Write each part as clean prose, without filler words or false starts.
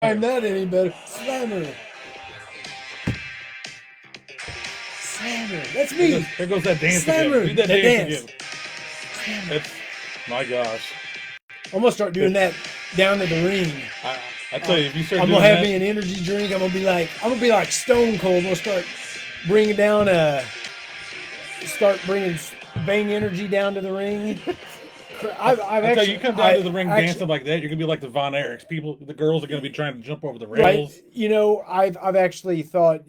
I'm not any better. Slammer. Slammer. That's me. There goes that dance Slammer. again. Do that The dance dance. again. That's, my gosh. I'm gonna start doing that down at the ring. I tell you, if you start I'm doing gonna have that, me an energy drink. I'm gonna be like Stone Cold. I'm gonna start bringing down start bringing Bang energy down to the ring. I've I tell actually you, come down to the ring dancing like that, you're gonna be like the Von Erichs. The girls are gonna be trying to jump over the right. rails. You know, I've actually thought,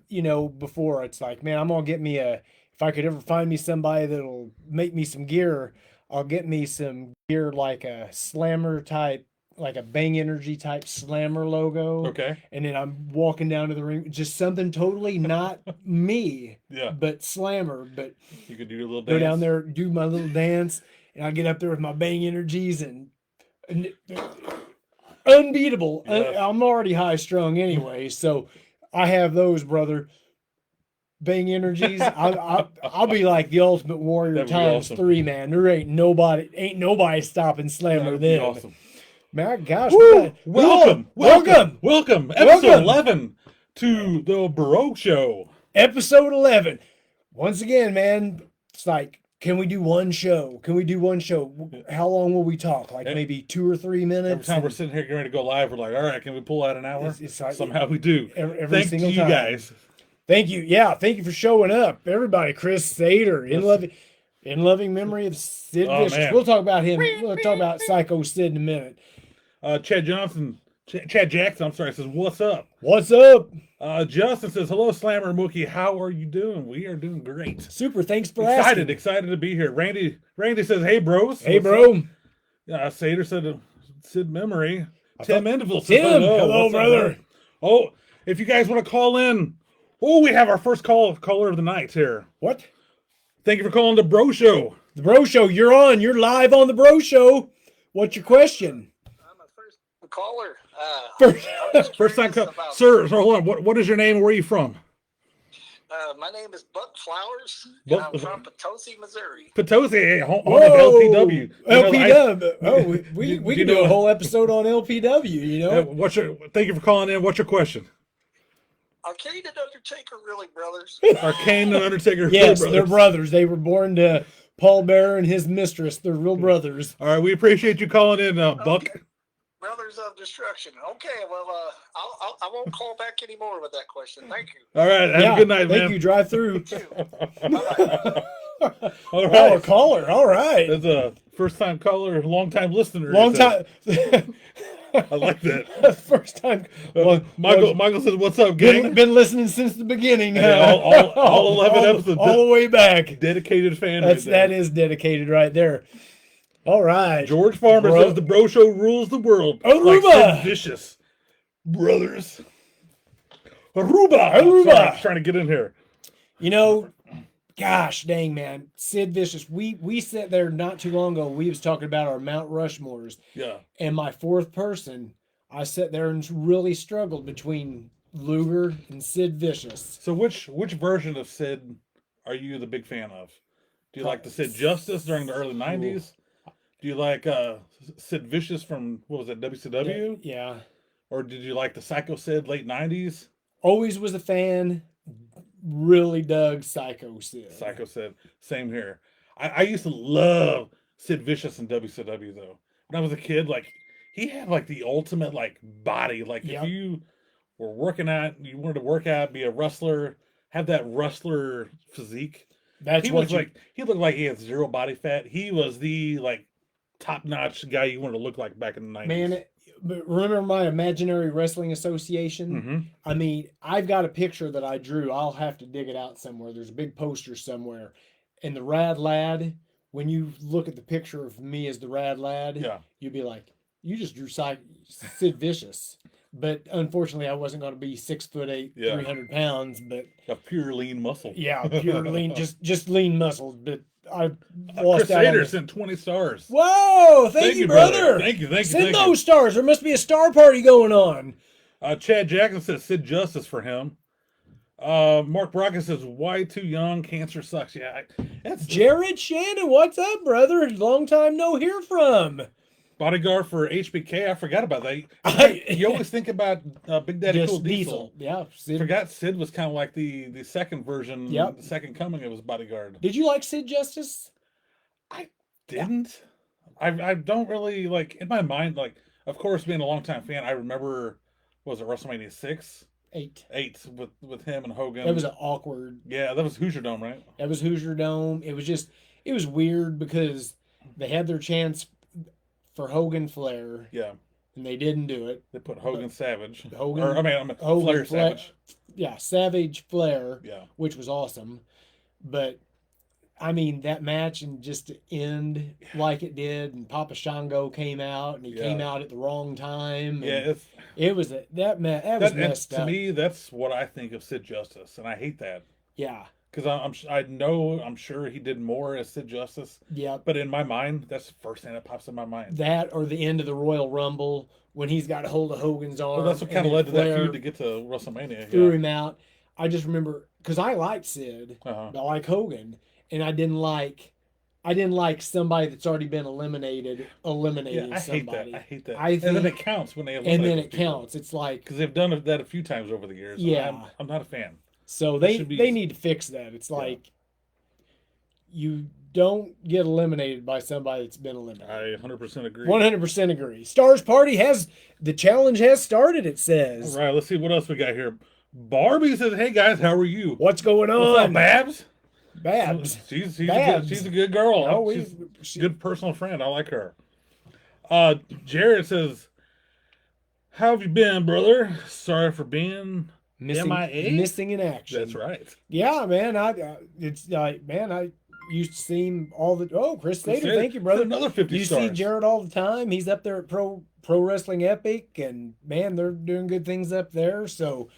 you know, before it's like, man, I'm gonna get me a. If I could ever find me somebody that'll make me some gear, I'll get me some gear like a slammer type, like a Bang Energy type slammer logo. Okay. And then I'm walking down to the ring, just something totally not me, Yeah. but slammer. But You could do your little go down dance. there, do my little dance, and I get up there with my Bang Energies and unbeatable. Yes. I'm already high strung anyway, so I have those, brother. Bang Energies. I'll be like the Ultimate Warrior That would be times awesome. 3, man. There ain't nobody stopping That Slammer would be then. awesome. My gosh, Woo! Welcome. welcome, Episode welcome. 11 to the Baroque Show. Episode 11. Once again, man, it's like, can we do one show? Can we do one show? How long will we talk? Like maybe 2 or 3 minutes? Every time we're sitting here getting ready to go live, we're like, all right, can we pull out an hour? It's like, Somehow we do. every Thanks to single you time. guys. Thank you. Yeah, thank you for showing up, everybody. Chris Sater, in loving memory of Sid Oh, Vicious. man. We'll talk about him. We'll talk about Psycho Sid in a minute. Chad Jackson, I'm sorry, says, what's up? What's up? Justin says, hello, Slammer and Mookie. How are you doing? We are doing great. Super. Thanks for asking. Excited to be here. Randy says, hey, bros. Hey, What's bro. up? Sater said, Sid Memory. Tim Endeville says, Tim, hello, hello, what's up, brother. Oh, if you guys want to call in, we have our first caller of the night here. What? Thank you for calling the Bro Show. The Bro Show. You're on. You're live on the Bro Show. What's your question? I'm a first caller. First time caller. Sir, hold on. What is your name? Where are you from? My name is Buck Flowers, and Buck- I'm from Potosi, Missouri. Potosi, home of Whoa. LPW. You know, LPW. Oh, we you can know- do a whole episode on LPW, you know? Thank you for calling in. What's your question? Arcade and Undertaker, really, brothers? Arcane and Undertaker. Yes, brothers. they're brothers. They were born to Paul Bearer and his mistress. They're real brothers. All right, we appreciate you calling in, Buck. Brothers of Destruction. Okay, well, I won't call back anymore with that question. Thank you. All right, have a good night, man. Thank you. Drive through. Bye-bye. All Oh, a right, caller. All right. that's a first-time caller, long-time listener. Long So time. I like that. First time. Well, Michael says, "What's up, gang?" been listening since the beginning. Yeah, all 11 episodes. All the way back. Dedicated fan. That right there. is dedicated right there. All right. George Farmer Bro- says the Bro Show rules the world. Aruba. Like Sid Vicious brothers. Aruba. Aruba. Sorry, I'm trying to get in here. You know, gosh dang, man. Sid Vicious. We sat there not too long ago. We was talking about our Mount Rushmores. Yeah. And my fourth person, I sat there and really struggled between Luger and Sid Vicious. So which version of Sid are you the big fan of? Do you like the Sid Justice during the early '90s? Do you like Sid Vicious from what was it, WCW? Yeah. Or did you like the Psycho Sid late '90s? Always was a fan. Really dug Psycho Sid. Psycho Sid, same here. I used to love Sid Vicious in WCW though. When I was a kid, like he had like the ultimate like body. Like Yep. if you were working out, you wanted to work out, be a wrestler, have that wrestler physique. That's He what was like he looked like he had zero body fat. He was the like top notch guy you wanted to look like back in the '90s. man. But remember my Imaginary Wrestling Association? Mm-hmm. I mean, I've got a picture that I drew. I'll have to dig it out somewhere. There's a big poster somewhere. And the Rad Lad, when you look at the picture of me as the Rad Lad, Yeah. you'd be like, you just drew Sid Vicious. But unfortunately, I wasn't going to be 6'8", Yeah. 300 pounds. But A pure lean muscle. yeah, pure lean, just lean muscles. But I Chris lost out on Sater the- sent 20 stars. Whoa! Thank you, brother. Thank you. Send those stars. There must be a star party going on. Chad Jackson says Sid Justice for him. Mark Brockett says, why too young? Cancer sucks. Yeah, that's Jared Shannon, what's up, brother? Long time no hear from. Bodyguard for HBK. I forgot about that. You always think about Big Daddy Just Cool Diesel. Yeah. Sid. Forgot Sid was kind of like the second version. Yep. The second coming of his Bodyguard. Did you like Sid Justice? I didn't. I don't really like in my mind. Like, of course, being a longtime fan, I remember. Was it WrestleMania 6? 8. 8 with him and Hogan. That was an awkward. Yeah, that was Hoosier Dome, right? That was Hoosier Dome. It was weird because they had their chance for Hogan Flair Yeah, and they didn't do it. they put Hogan Savage. Hogan- Or, I mean Hogan Flair Flair- Savage. Yeah, Savage Flair, Yeah, which was awesome. But I mean that match and just to end like it did, and Papa Shango came out and he came Yeah. out at the wrong time. And yeah. it was that was And messed to up. me, that's what I think of Sid Justice, and I hate that Yeah, because I'm sure he did more as Sid Justice, yeah. but in my mind, that's the first thing that pops in my mind. That or the end of the Royal Rumble when he's got a hold of Hogan's arm. Well, that's what and kind of then led to that Flair feud to get to WrestleMania. threw Yeah. him out. I just remember because I liked Sid, Uh-huh. I like Hogan, and I didn't like somebody that's already been eliminated eliminating Yeah, I hate somebody. that. I hate that. I And then it think- counts when they And eliminate then those it people. counts. It's like Because they've done that a few times over the years. and Yeah. I'm not a fan. so It they should be- they need to fix that. It's like you don't get eliminated by somebody that's been eliminated. I 100% agree. 100% agree. Stars Party the challenge has started. It All says. right, let's see what else we got here. Barbie says, "Hey guys, how are you? What's going What's up, on, Babs? Babs? She's Babs. she's a good girl. Oh, She's a good personal friend. I like her." Jared says, "How have you been, brother? Sorry for being MIA? missing in action. That's right. Yeah, man. It's like, man, I used to see him all the. Oh, Chris Sater, Chris Sater, thank you, brother. another 50 You stars. see Jared all the time. He's up there at Pro Wrestling Epic, and man, they're doing good things up there. So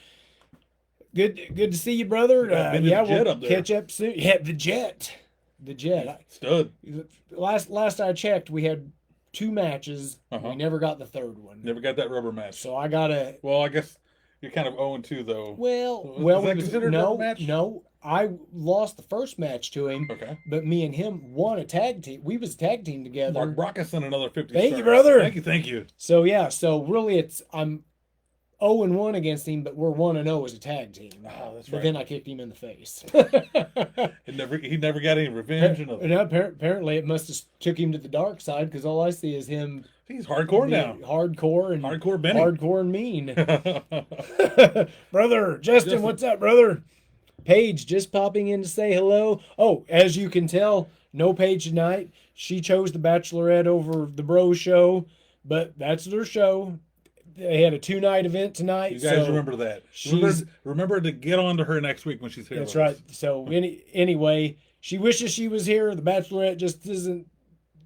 good to see you, brother. Yeah, been to Yeah, the Jet we'll up there. catch up soon. Yeah, the Jet. Stud. Last I checked, we had 2 matches. Uh-huh. We never got the third one. Never got that rubber match. So I gotta. Well, I guess you're kind of 0-2 though. Well, Is well, that we- considered a no, rubber match? no. I lost the first match to him, Okay. but me and him won a tag team. We was a tag team together. Mark Brockerson, another 50 Thank stars. you, brother. Thank you. So yeah, so really I'm 0-1 against him, but we're 1-0 as a tag team. Oh, that's But right. then I kicked him in the face. He never got any revenge. Or nothing. And apparently it must have took him to the dark side because all I see is him He's hardcore now. being hardcore and Hardcore Benny. hardcore and mean. Brother, Justin, what's up, brother? Paige just popping in to say hello. Oh, as you can tell, no Paige tonight. She chose the Bachelorette over the Bro Show, but that's their show. They had a 2-night event tonight. You guys so remember that. she's- Remember to get on to her next week when she's here. That's with us. right. So anyway, she wishes she was here. The Bachelorette just isn't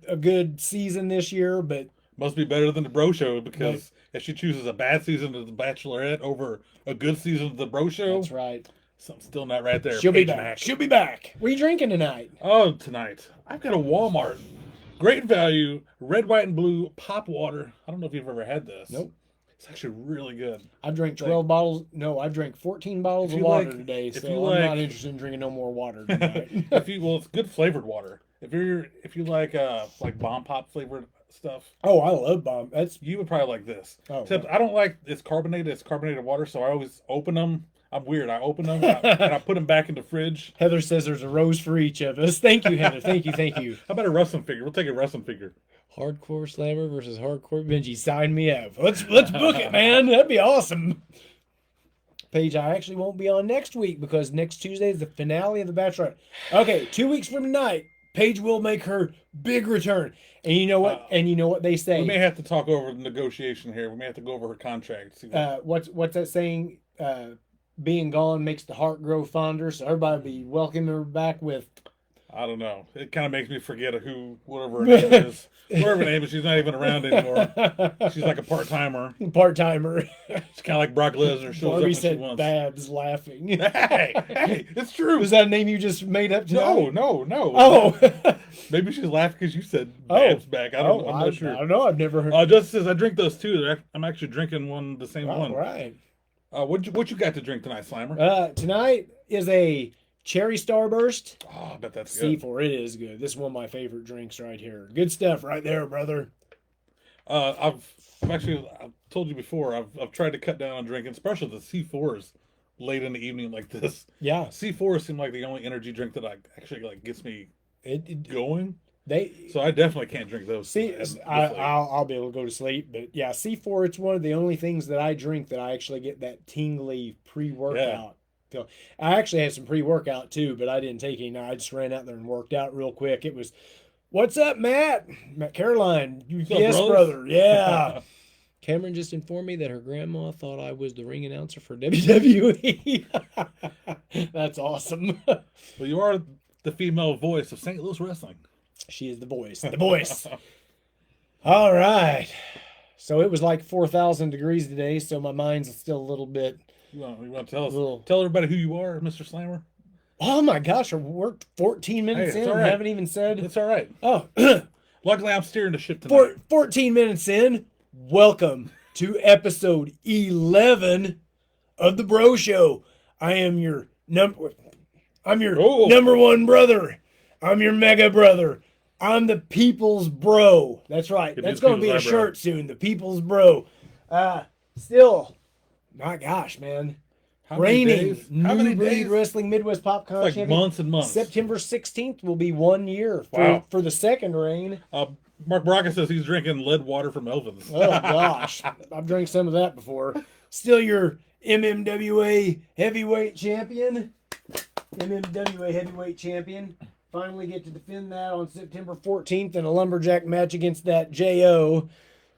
a good season this year, but Must be better than the Bro Show because if she chooses a bad season of the Bachelorette over a good season of the Bro Show, that's right. something's still not right there. She'll be Paige back. Mack. She'll be back. What are you drinking tonight? Oh, tonight I've got a Walmart, great value, red, white, and blue pop water. I don't know if you've ever had this. Nope. It's actually really good. I've drank 12 bottles. No, I've drank 14 bottles If of you water like- today, if so you I'm not like- interested in drinking no more water tonight. It's good flavored water. If you like bomb pop flavored stuff, Oh, I love bomb. That's you would probably like this. Oh, Except I don't like it's carbonated water, so I always open them. I'm weird. I open them and I put them back in the fridge. Heather says there's a rose for each of us. Thank you, Heather. Thank you. How about a wrestling figure? We'll take a wrestling figure. Hardcore Slammer versus Hardcore Benji. Sign me up. Let's book it, man. That'd be awesome. Paige, I actually won't be on next week because next Tuesday is the finale of The Bachelorette. Okay, 2 weeks from tonight, Paige will make her big return. And you know what? They say. We may have to talk over the negotiation here. We may have to go over her contract. See what- What's that saying? Being gone makes the heart grow fonder. So everybody will be welcoming her back with. I don't know. It kind of makes me forget whatever her name is. Whatever her name is, she's not even around anymore. She's like a part timer. Part timer. She's kind of like Brock Lesnar. Shows up Barbie when she said wants. Babs laughing. Hey, it's true. Was that a name you just made up tonight? No. Oh. Maybe she's laughing because you said Oh. Babs back. I'm I not sure. don't know. I've never heard. Just says I drink those too. I'm actually drinking the same All one. right. What you got to drink tonight, Slammer? Tonight is a cherry starburst. Oh, I bet that's good. C4, it is good. This is one of my favorite drinks right here. Good stuff right there, brother. I've told you before. I've tried to cut down on drinking, especially the C4s late in the evening like this. Yeah, C4s seem like the only energy drink that I actually like gets me it going. they So I definitely can't drink those. see. this late. I'll be able to go to sleep, but yeah, C4. It's one of the only things that I drink that I actually get that tingly pre-workout. So I actually had some pre-workout too, but I didn't take any. I just ran out there and worked out real quick. It was, what's up, Matt? Matt Caroline, What's up, yes, brothers? brother, yeah. Cameron just informed me that her grandma thought I was the ring announcer for WWE. That's awesome. Well, you are the female voice of St. Louis wrestling. She is the voice. The voice. All right. So it was like 4,000 degrees today, so my mind's still a little bit. You want to tell us? Little- Tell everybody who you are, Mr. Slammer. Oh my gosh, we're 14 minutes Hey, it's in. all We right. haven't even said. It's all right. Oh, Luckily, I'm steering the ship tonight. 14 minutes in. Welcome to episode 11 of the Bro Show. I am your I'm your Oh. number one brother. I'm your mega brother. I'm the people's bro. That's right. Could be That's the going to be a people's eyebrow. shirt soon. The people's bro. Still, my gosh, man. How many Reigning days? How many New Breed days? Wrestling Midwest PopCon Like champion. months and months. September 16th will be 1 year Wow. for the second reign. Mark Braga says he's drinking lead water from Elvin's. Oh gosh, I've drank some of that before. Still your MMWA heavyweight champion. MMWA heavyweight champion. Finally get to defend that on September 14th in a lumberjack match against that JO.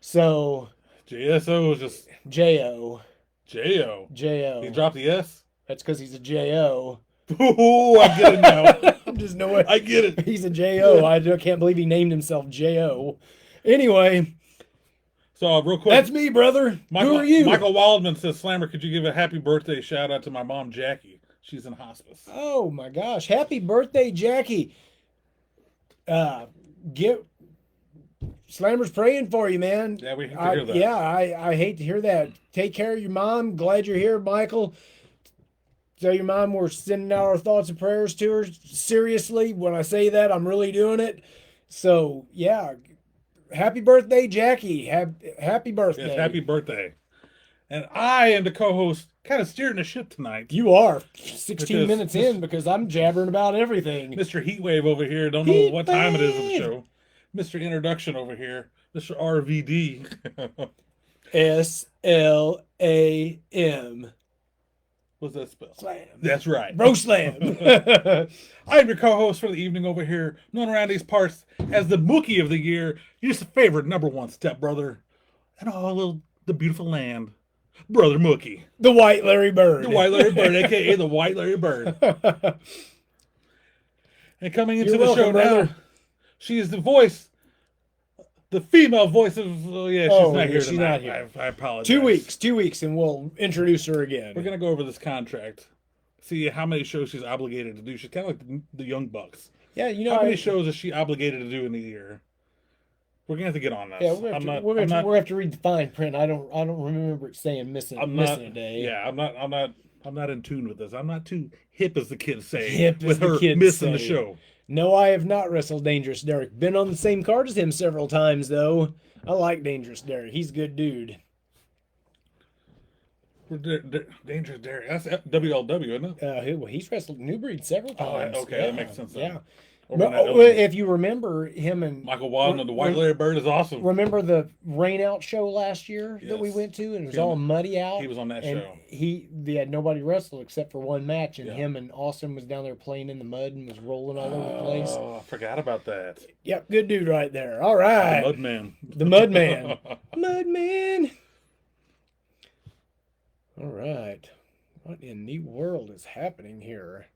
So JSO is just JO. J-O. JO. He dropped the S? That's because he's a JO. Ooh, I get it now. I'm just knowing. I get it. He's a JO. Can't believe he named himself JO. Anyway, So, real quick. that's me, brother. Who are you? Michael Waldman says, Slammer, could you give a happy birthday shout out to my mom, Jackie? She's in hospice. Oh my gosh. Happy birthday, Jackie. Get Slammer's praying for you, man. Yeah, we hate to hear that. Yeah, I hate to hear that. Take care of your mom. Glad you're here, Michael. Tell your mom we're sending out our thoughts and prayers to her. Seriously, when I say that, I'm really doing it. So, yeah. Happy birthday, Jackie. Happy birthday. Yes, happy birthday. And I am the co-host, kind of steering the ship tonight. You are 16 Because minutes this- in because I'm jabbering about everything. Mr. Heatwave over here, don't know what time it is in the show. Mr. Introduction over here, Mr. RVD. SLAM. What's that spell? Slam. That's right. Bro Slam. I'm your co-host for the evening over here, known around these parts as the Mookie of the Year, your favorite number one stepbrother, and all of the beautiful land, Brother Mookie. The White Larry Bird. The White Larry Bird, aka the White Larry Bird. And coming into You're the show welcome, brother. now, she is the voice, the female voice of. Oh yeah, she's Oh, not here she's tonight. not here. I apologize. 2 weeks, and we'll introduce her again. We're gonna go over this contract, see how many shows she's obligated to do. She's kind of like the Young Bucks. Yeah, you know, How many shows is she obligated to do in a year? We're gonna have to get on this. Yeah, we're gonna have to read the fine print. I don't remember it saying missing a day. Yeah, I'm not in tune with this. I'm not too hip, as the kids say, Hip as with the her kids missing the say. show. No, I have not wrestled Dangerous Derek. Been on the same card as him several times though. I like Dangerous Derek. He's a good dude. Dangerous Derek. That's WLW, isn't it? He's wrestled New Breed several Oh, times. okay, that makes sense then. Yeah. Over on that But, Elvis. if you remember him and Michael Waldman, the White Larry Bird is awesome. remember the rain out show last year that we Yes. went to, and it was Him- all muddy out. he was on that and show. They had nobody wrestle except for one match, and Yeah. him and Austin was down there playing in the mud and was rolling all over the place. Oh, I forgot about that. Yep, good dude right there. All right, Mudman. the Mudman, Mudman. All right, what in the world is happening here?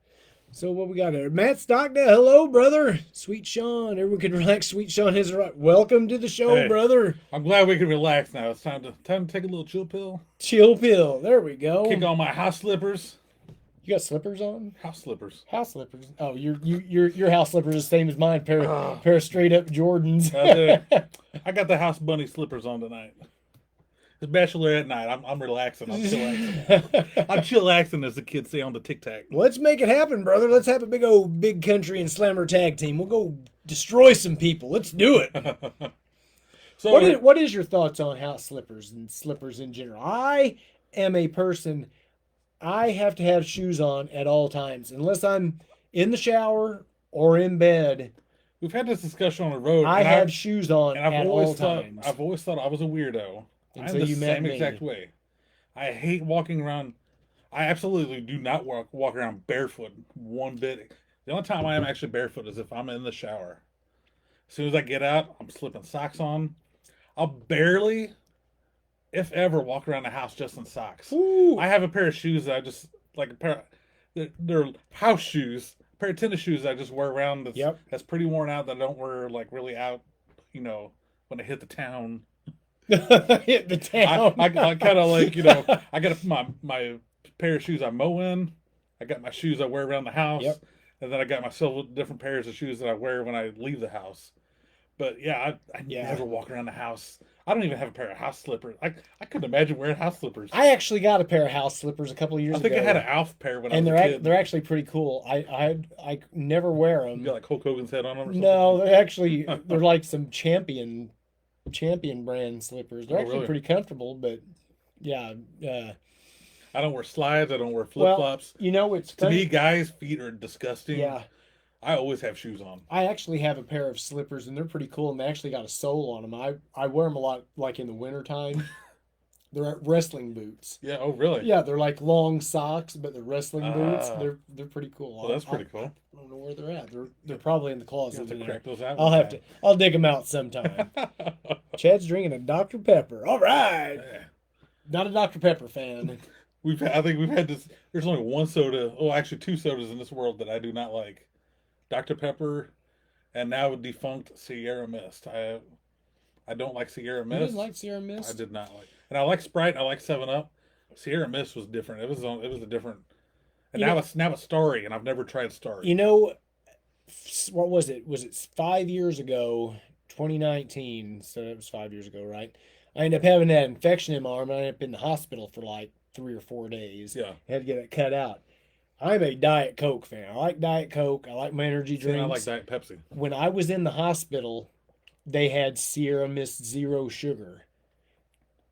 So what we got there? Matt Stockdale, hello, brother. Sweet Sean, everyone can relax. Sweet Sean is right. Welcome to the show, Hey. brother. I'm glad we can relax now. It's time to take a little chill pill. Chill pill. There we go. Kick on my house slippers. You got slippers on? House slippers. House slippers. Oh, your house slippers are the same as mine. Pair of straight up Jordans. I got the house bunny slippers on tonight. It's bachelorette night. I'm relaxing. I'm chillaxing. I'm chillaxing, as the kids say on the Tic Tac. Let's make it happen, brother. Let's have a big old big country and slammer tag team. We'll go destroy some people. Let's do it. So what is your thoughts on house slippers and slippers in general? I am a person. I have to have shoes on at all times, unless I'm in the shower or in bed. we've had this discussion on the road, I have shoes on and I've at always all thought times I've always thought I was a weirdo. I'm until the you met same me. exact way. I hate walking around. I absolutely do not walk around barefoot one bit. The only time I am actually barefoot is if I'm in the shower. As soon as I get out, I'm slipping socks on. I'll barely, if ever, walk around the house just in socks. Ooh, I have a pair of shoes that I just like a pair. They're house shoes, a pair of tennis shoes that I just wear around. Yep. That's pretty worn out. That I don't wear like really out. You know, when I hit the town. hit the town. I kind of like I got my pair of shoes I mow in. I got my shoes I wear around the house, Yep. and then I got myself different pairs of shoes that I wear when I leave the house. But yeah, I Yeah. never walk around the house. I don't even have a pair of house slippers. I couldn't imagine wearing house slippers. I actually got a pair of house slippers a couple of years I think ago. I had an Alf pair when and I was a kid. they're actually pretty cool. I never wear them. You got like Hulk Hogan's head on them or something? No, they're like some champion brand slippers. They're Oh, actually really? pretty comfortable, but yeah. I don't wear slides. I don't wear flip Well, flops. you know, it's To funny. me, guys' feet are disgusting. Yeah, I always have shoes on. I actually have a pair of slippers, and they're pretty cool, and they actually got a sole on them. I wear them a lot, like in the wintertime. They're wrestling boots. Yeah. Oh, really? Yeah, they're like long socks, but they're wrestling boots. Ah. They're pretty cool. Well, that's pretty cool. I don't know where they're at. They're probably in the You closet. have to in there. crack those out. I'll have to. I'll dig them out sometime. Chad's drinking a Dr. Pepper. All right. Not a Dr. Pepper fan. I think we've had this. There's only one soda. Oh, actually, two sodas in this world that I do not like: Dr. Pepper, and now defunct Sierra Mist. I don't like Sierra You Mist. didn't like Sierra Mist? I did not like, and I like Sprite. I like 7-Up. Sierra Mist was different. It was a different. And You now it's Starry, and I've never tried Starry. You know, what was it? Was it 5 years ago, 2019? So it was 5 years ago, right? I ended up having that infection in my arm. I ended up in the hospital for like 3 or 4 days. Yeah. Had to get it cut out. I'm a Diet Coke fan. I like Diet Coke. I like my energy See, and drinks. I like Diet Pepsi. When I was in the hospital, they had Sierra Mist Zero Sugar.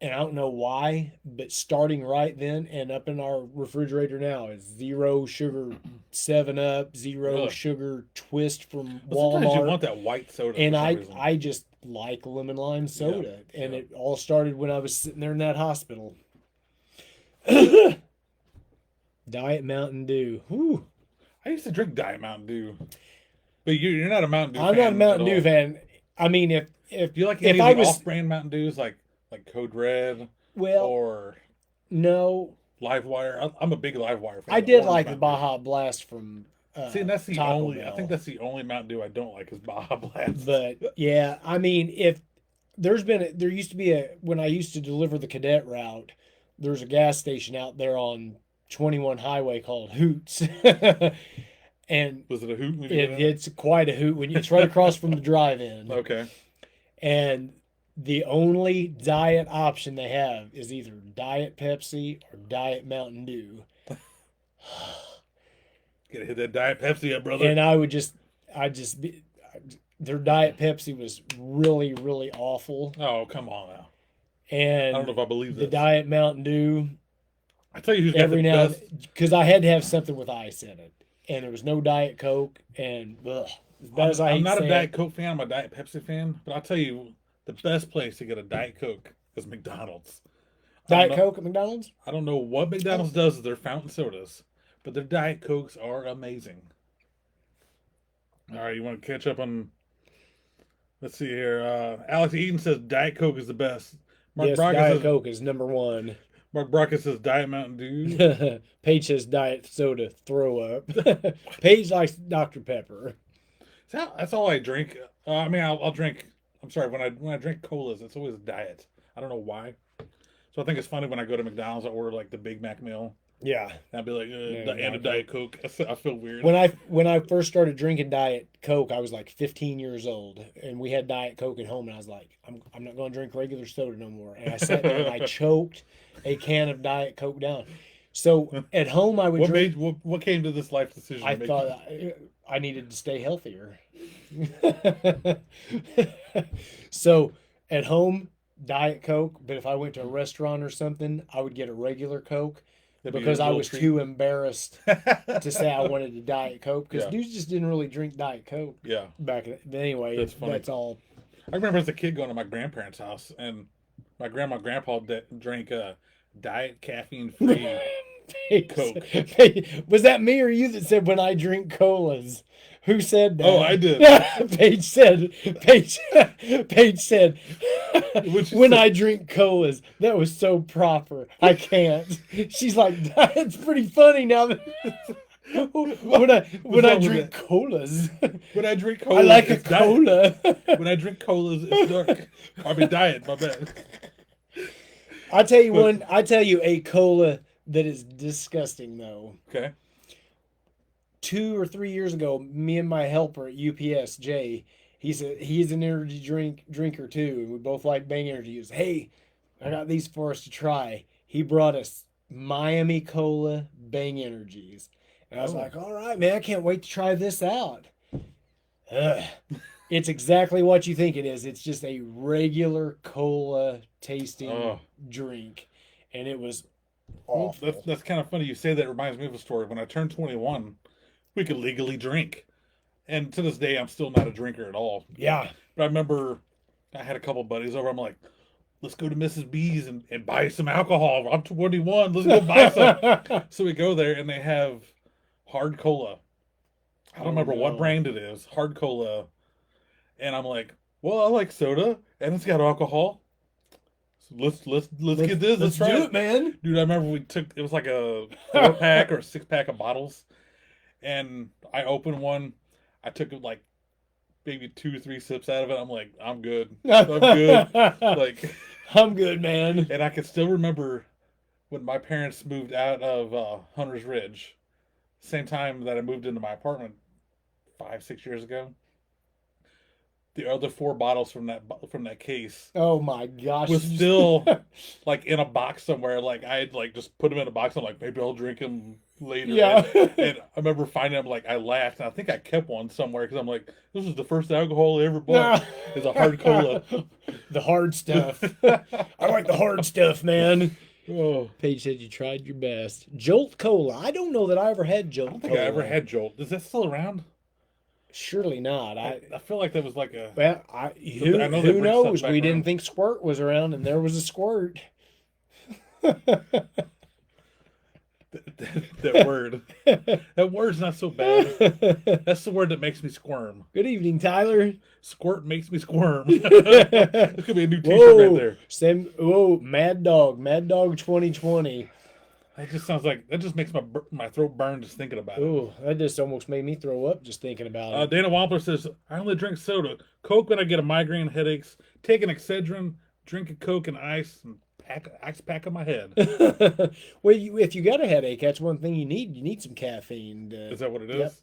And I don't know why, but starting right then and up in our refrigerator now is Zero Sugar 7-Up, Zero Really? Sugar Twist from Well, sometimes you Walmart. want that white soda. And for some I reason. I just like lemon lime soda. And yeah. it all started when I was sitting there in that hospital. Diet Mountain Dew. Whew. I used to drink Diet Mountain Dew, but you're not a Mountain Dew. I'm fan not a Mountain at Dew all. fan. I mean, if Do you like if any I of the was off-brand Mountain Dews, like Code Red well, or no, Livewire? I'm a big Livewire fan. I did Orange like the Mountain Baja Blast from Dew. See, and that's the Taco only. I Bell. think that's the only Mountain Dew I don't like is Baja Blast. But yeah, I mean, if there used to be when I used to deliver the cadet route, there's a gas station out there on 21 Highway called Hoots. And Was it a hoot? When you did that? it's quite a hoot when it's right across from the drive-in. Okay. And the only diet option they have is either Diet Pepsi or Diet Mountain Dew. Gotta hit that Diet Pepsi up, brother. And their Diet Pepsi was really, really awful. Oh, come on now. I And don't know if I believe the this. Diet Mountain Dew, I tell you who's got every the now best. because I had to have something with ice in it. And there was no Diet Coke. And ugh, as bad as I I'm hate not a saying Diet it, Coke fan. I'm a Diet Pepsi fan. But I'll tell you, the best place to get a Diet Coke is McDonald's. Diet I don't know- Coke at McDonald's? I don't know what McDonald's does with their fountain sodas, but their Diet Cokes are amazing. All right, you want to catch up on? Let's see here. Alex Eaton says Diet Coke is the best. Mark Yes, Brockett Diet says Coke is number one. Mark Brockett says Diet Mountain Dew. Paige says Diet Soda, throw up. Paige likes Dr. Pepper. That's all I drink. I mean, I'll drink. I'm sorry, when I drink colas, it's always diet. I don't know why. So I think it's funny when I go to McDonald's, I order like the Big Mac meal, Yeah. and I'll be like, Yeah, and a Diet Coke. I feel weird. When I first started drinking Diet Coke, I was like 15 years old, and we had Diet Coke at home, and I was like, I'm not going to drink regular soda no more. And I sat there and I choked a can of Diet Coke down. So at home, I would What drink. what came to this life decision? I to make thought I needed to stay healthier. So At home, Diet Coke, but if I went to a restaurant or something, I would get a regular Coke That'd be because a I little was treat. too embarrassed to say I wanted a Diet Coke because Yeah. dudes just didn't really drink Diet Coke Yeah. back then. But anyway, That's funny. that's all. I remember as a kid going to my grandparents' house, and my grandma and grandpa drank diet caffeine free. Coke. Was that me or you that said when I drink colas? Who said that? Oh, I did. Paige said. Paige said. What'd you When say? I drink colas, that was so proper. I can't. She's like, that's pretty funny now. When I wrong with drink that? colas, When I drink I colas, like a it's diet. cola. When I drink colas, it's dark. I mean diet. My bad. I tell you But- one. I tell you a cola that is disgusting though. Okay. 2 or 3 years ago, me and my helper at UPS, Jay, he's an energy drinker too, and we both like Bang Energy. He goes, hey, I got these for us to try. He brought us Miami Cola Bang Energies, and I was Oh. like, all right, man, I can't wait to try this out. Ugh. It's exactly what you think it is. It's just a regular cola tasting Oh. drink, and it was Well, awful. that's kind of funny you say that. It reminds me of a story. When I turned 21, we could legally drink, and to this day, I'm still not a drinker at all. Yeah. But I remember I had a couple buddies over. I'm like, let's go to Mrs. B's and buy some alcohol. I'm 21. Let's go buy some. So we go there, and they have hard cola. I don't Oh, remember what no. brand it is. Hard cola. And I'm like, well, I like soda, and it's got alcohol. So let's get this. Let's try do it. it, man. Dude, I remember it was like a 4-pack or 6-pack of bottles. And I opened one. I took like maybe 2 or 3 sips out of it. I'm like, I'm good. I'm good. Like, I'm good, man. and I can still remember when my parents moved out of Hunter's Ridge, same time that I moved into my apartment 5-6 years ago. The other 4 bottles from that case Oh my gosh. was still like in a box somewhere. Like I had like just put them in a box. I'm like, maybe I'll drink them later. Yeah. And I remember finding them. Like I laughed, and I think I kept one somewhere because I'm like, this is the first alcohol I ever bought. It's a hard cola. The hard stuff. I like the hard stuff, man. Oh, Paige said you tried your best. Jolt Cola. I don't know that I ever had I Jolt don't think Cola. I ever had Jolt. Is that still around? Surely not. I feel like that was like a Well, who, I know they who bring stuff knows? back We didn't around. think Squirt was around, and there was a Squirt. that word. That word's not so bad. That's the word that makes me squirm. Good evening, Tyler. Squirt makes me squirm. This could be a new T-shirt right there. Whoa, Mad Dog 2020. That just sounds like that just makes my throat burn just thinking about it. Oh, that just almost made me throw up just thinking about it. Dana Wampler says, I only drink soda, Coke when I get a migraine, headaches, take an Excedrin, drink a Coke and ice, and ice pack on my head. Well, if you got a headache, that's one thing you need. You need some caffeine. Is that what it Yep.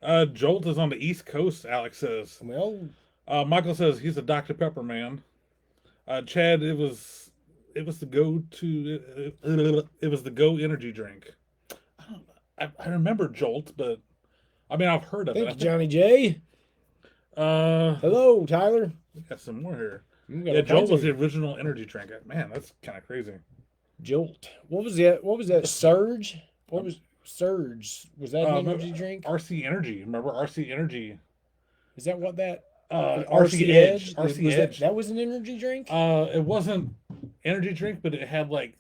is? Jolt is on the East Coast, Alex says. Well, Michael says he's a Dr. Pepper man. Chad, it was the go energy drink. I remember Jolt, but I mean I've heard of thank it. you, Johnny J. Hello, Tyler. We got some more here. We got Yeah, all Jolt kinds was of- the original energy drink. Man, that's kind of crazy. Jolt. What was that? What was that? Surge? What was Surge? Was that an Remember energy drink? RC Energy. Remember RC Energy? Is that what that? RC Edge. RC Was Edge. that was an energy drink? It wasn't energy drink, but it had like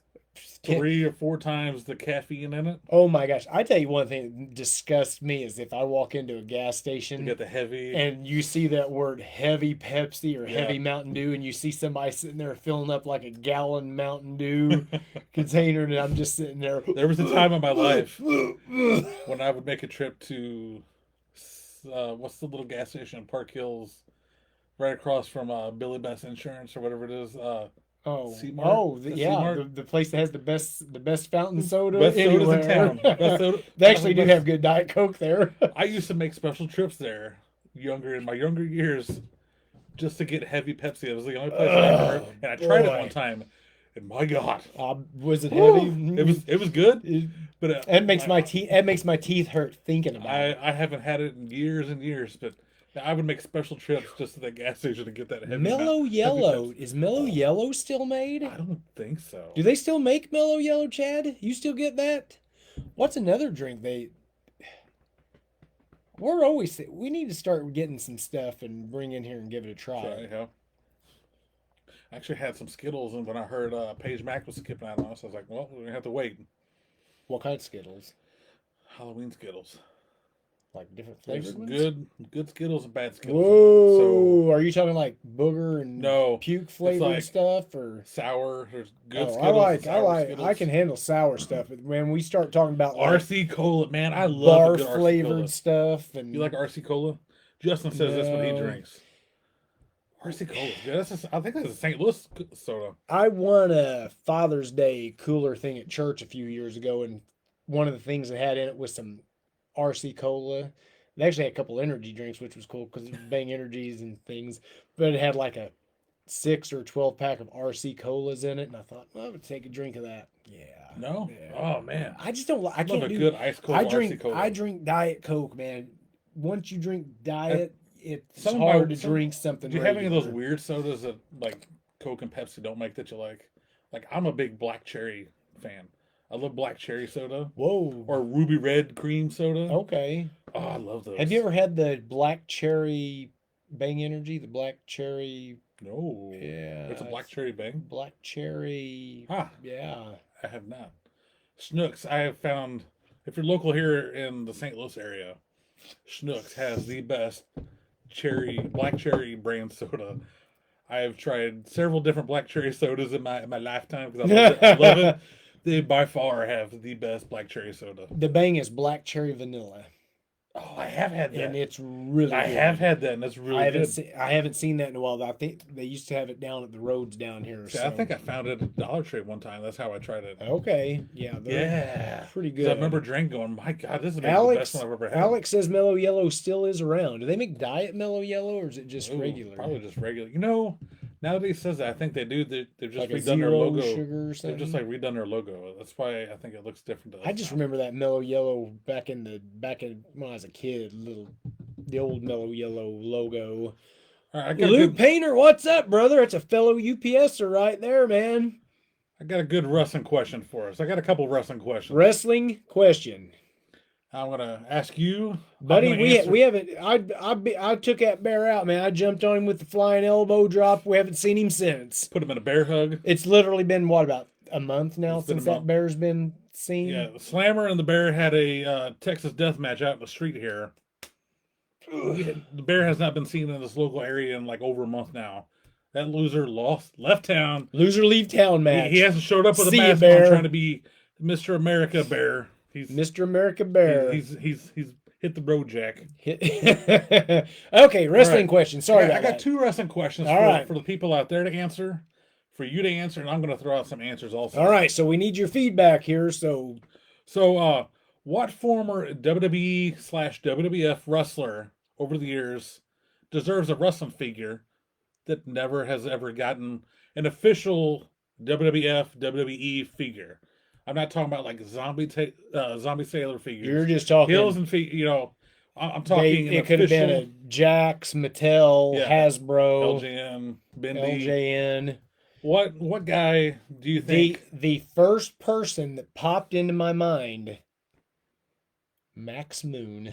3 or 4 times the caffeine in it. Oh my gosh! I tell you one thing that disgusts me is if I walk into a gas You station get the heavy. and you see that word heavy Pepsi or Yeah. heavy Mountain Dew, and you see somebody sitting there filling up like a gallon Mountain Dew container, and I'm just sitting there. There was a time in my life when I would make a trip to what's the little gas station in Park Hills, right across from Billy Best Insurance or whatever it is. Oh, C-Mart? oh, The yeah, C-Mart? the place that has the best fountain soda Best sodas in anywhere. town. Best soda. They actually do have good Diet Coke there. I used to make special trips there, in my younger years, just to get heavy Pepsi. It was the only place I ever heard, and I tried it boy. one time, and my God, Was it whew, heavy? it was good, It, but it makes my teeth. It makes my teeth hurt thinking about it. I haven't had it in years and years, but I would make special trips just to that gas station to get that heavy Mellow heavy Yellow. Pepsi. Is Mellow Yellow still made? I don't think so. Do they still make Mellow Yellow, Chad? You still get that? What's another drink we need to start getting some stuff and bring in here and give it a try. Sorry, yeah. I actually had some Skittles, and when I heard Paige Mack was skipping out on us, I was like, well, we're going to have to wait. What kind of Skittles? Halloween Skittles. Like different There's flavored ones? good Skittles and bad Skittles. Whoa! Are you talking like booger and No, puke flavored like stuff, or Sour. There's good oh, Skittles. I sour Skittles. I can handle sour stuff. But when we start talking about like RC Cola, man, I love a barf good RC Cola. flavored stuff, and You like RC Cola? Justin says that's what he No. drinks. RC Cola, yeah, I think that's a St. Louis soda. I won a Father's Day cooler thing at church a few years ago, and one of the things it had in it was some RC Cola. They actually had a couple energy drinks, which was cool because it was Bang Energies and things. But it had like a 6 or 12 pack of RC Colas in it, and I thought, well, I would take a drink of that. Yeah. No? Yeah. Oh, man. I just don't. I Love can't a do. good ice cold RC Cola. I drink Diet Coke, man. Once you drink Diet, it's some hard to some- drink something. Do you have any of those regular. weird sodas that like Coke and Pepsi don't make that you like? Like I'm a big black cherry fan. I love black cherry soda Whoa. or ruby red cream soda. Okay. Oh, I love those. Have you ever had the black cherry Bang Energy? The black cherry. No. Yeah. It's a black cherry bang. Black cherry. Ah, Yeah. I have not. Schnucks, I have found, if you're local here in the St. Louis area, Schnucks has the best black cherry brand soda. I have tried several different black cherry sodas in my lifetime because I love it. They by far have the best black cherry soda. The Bang is black cherry vanilla, Oh, I have had that. and it's really. I good. have had that, and that's really good. I haven't seen that in a while. I think they used to have it down at the roads down here. See, So. I think I found it at Dollar Tree one time. That's how I tried it. Okay. Yeah. they're Yeah. Pretty 'Cause good. I remember drink going, my God, this is maybe the Alex. best one I've ever had. Alex says Mellow Yellow still is around. Do they make Diet Mellow Yellow, or is it just Ooh, regular? Probably just regular. You know, now that he says that, I think they do. They've just Like a redone their zero logo. sugar or They've something. just like redone their logo. That's why I think it looks different to us. I just remember that Mellow Yellow back in when I was a kid. The old Mellow Yellow logo. All right, I got, Luke Painter, what's up, brother? It's a fellow UPSer right there, man. I got a good wrestling question for us. I got a couple wrestling questions. Wrestling question, I'm gonna ask you, buddy. I'm gonna answer- We haven't. I took that bear out, man. I jumped on him with the flying elbow drop. We haven't seen him since. put him in a bear hug. It's literally been what, about a month now It's been since a that month. bear's been seen. Yeah, the Slammer and the Bear had a Texas death match out in the street here. The Bear has not been seen in this local area in like over a month now. That loser left town. Loser leave town match. He hasn't showed up with See a ya, mask Bear. on trying to be Mr. America Bear. He's Mr. America Bear. he's hit the road jack. Okay, wrestling right. question. Sorry I about got that. two wrestling questions All right. for the people out there to answer, for you to answer, and I'm going to throw out some answers also. All right, so we need your feedback here. So So, what former WWE/WWF wrestler over the years deserves a wrestling figure that never has ever gotten an official WWF WWE figure? I'm not talking about like zombie sailor figures. you're just talking. Heels and feet. You know, I'm talking. it could have been a Jax, Mattel, Yeah. Hasbro, LJN, Bendy. LJN. What guy do you think? The first person that popped into my mind, Max Moon.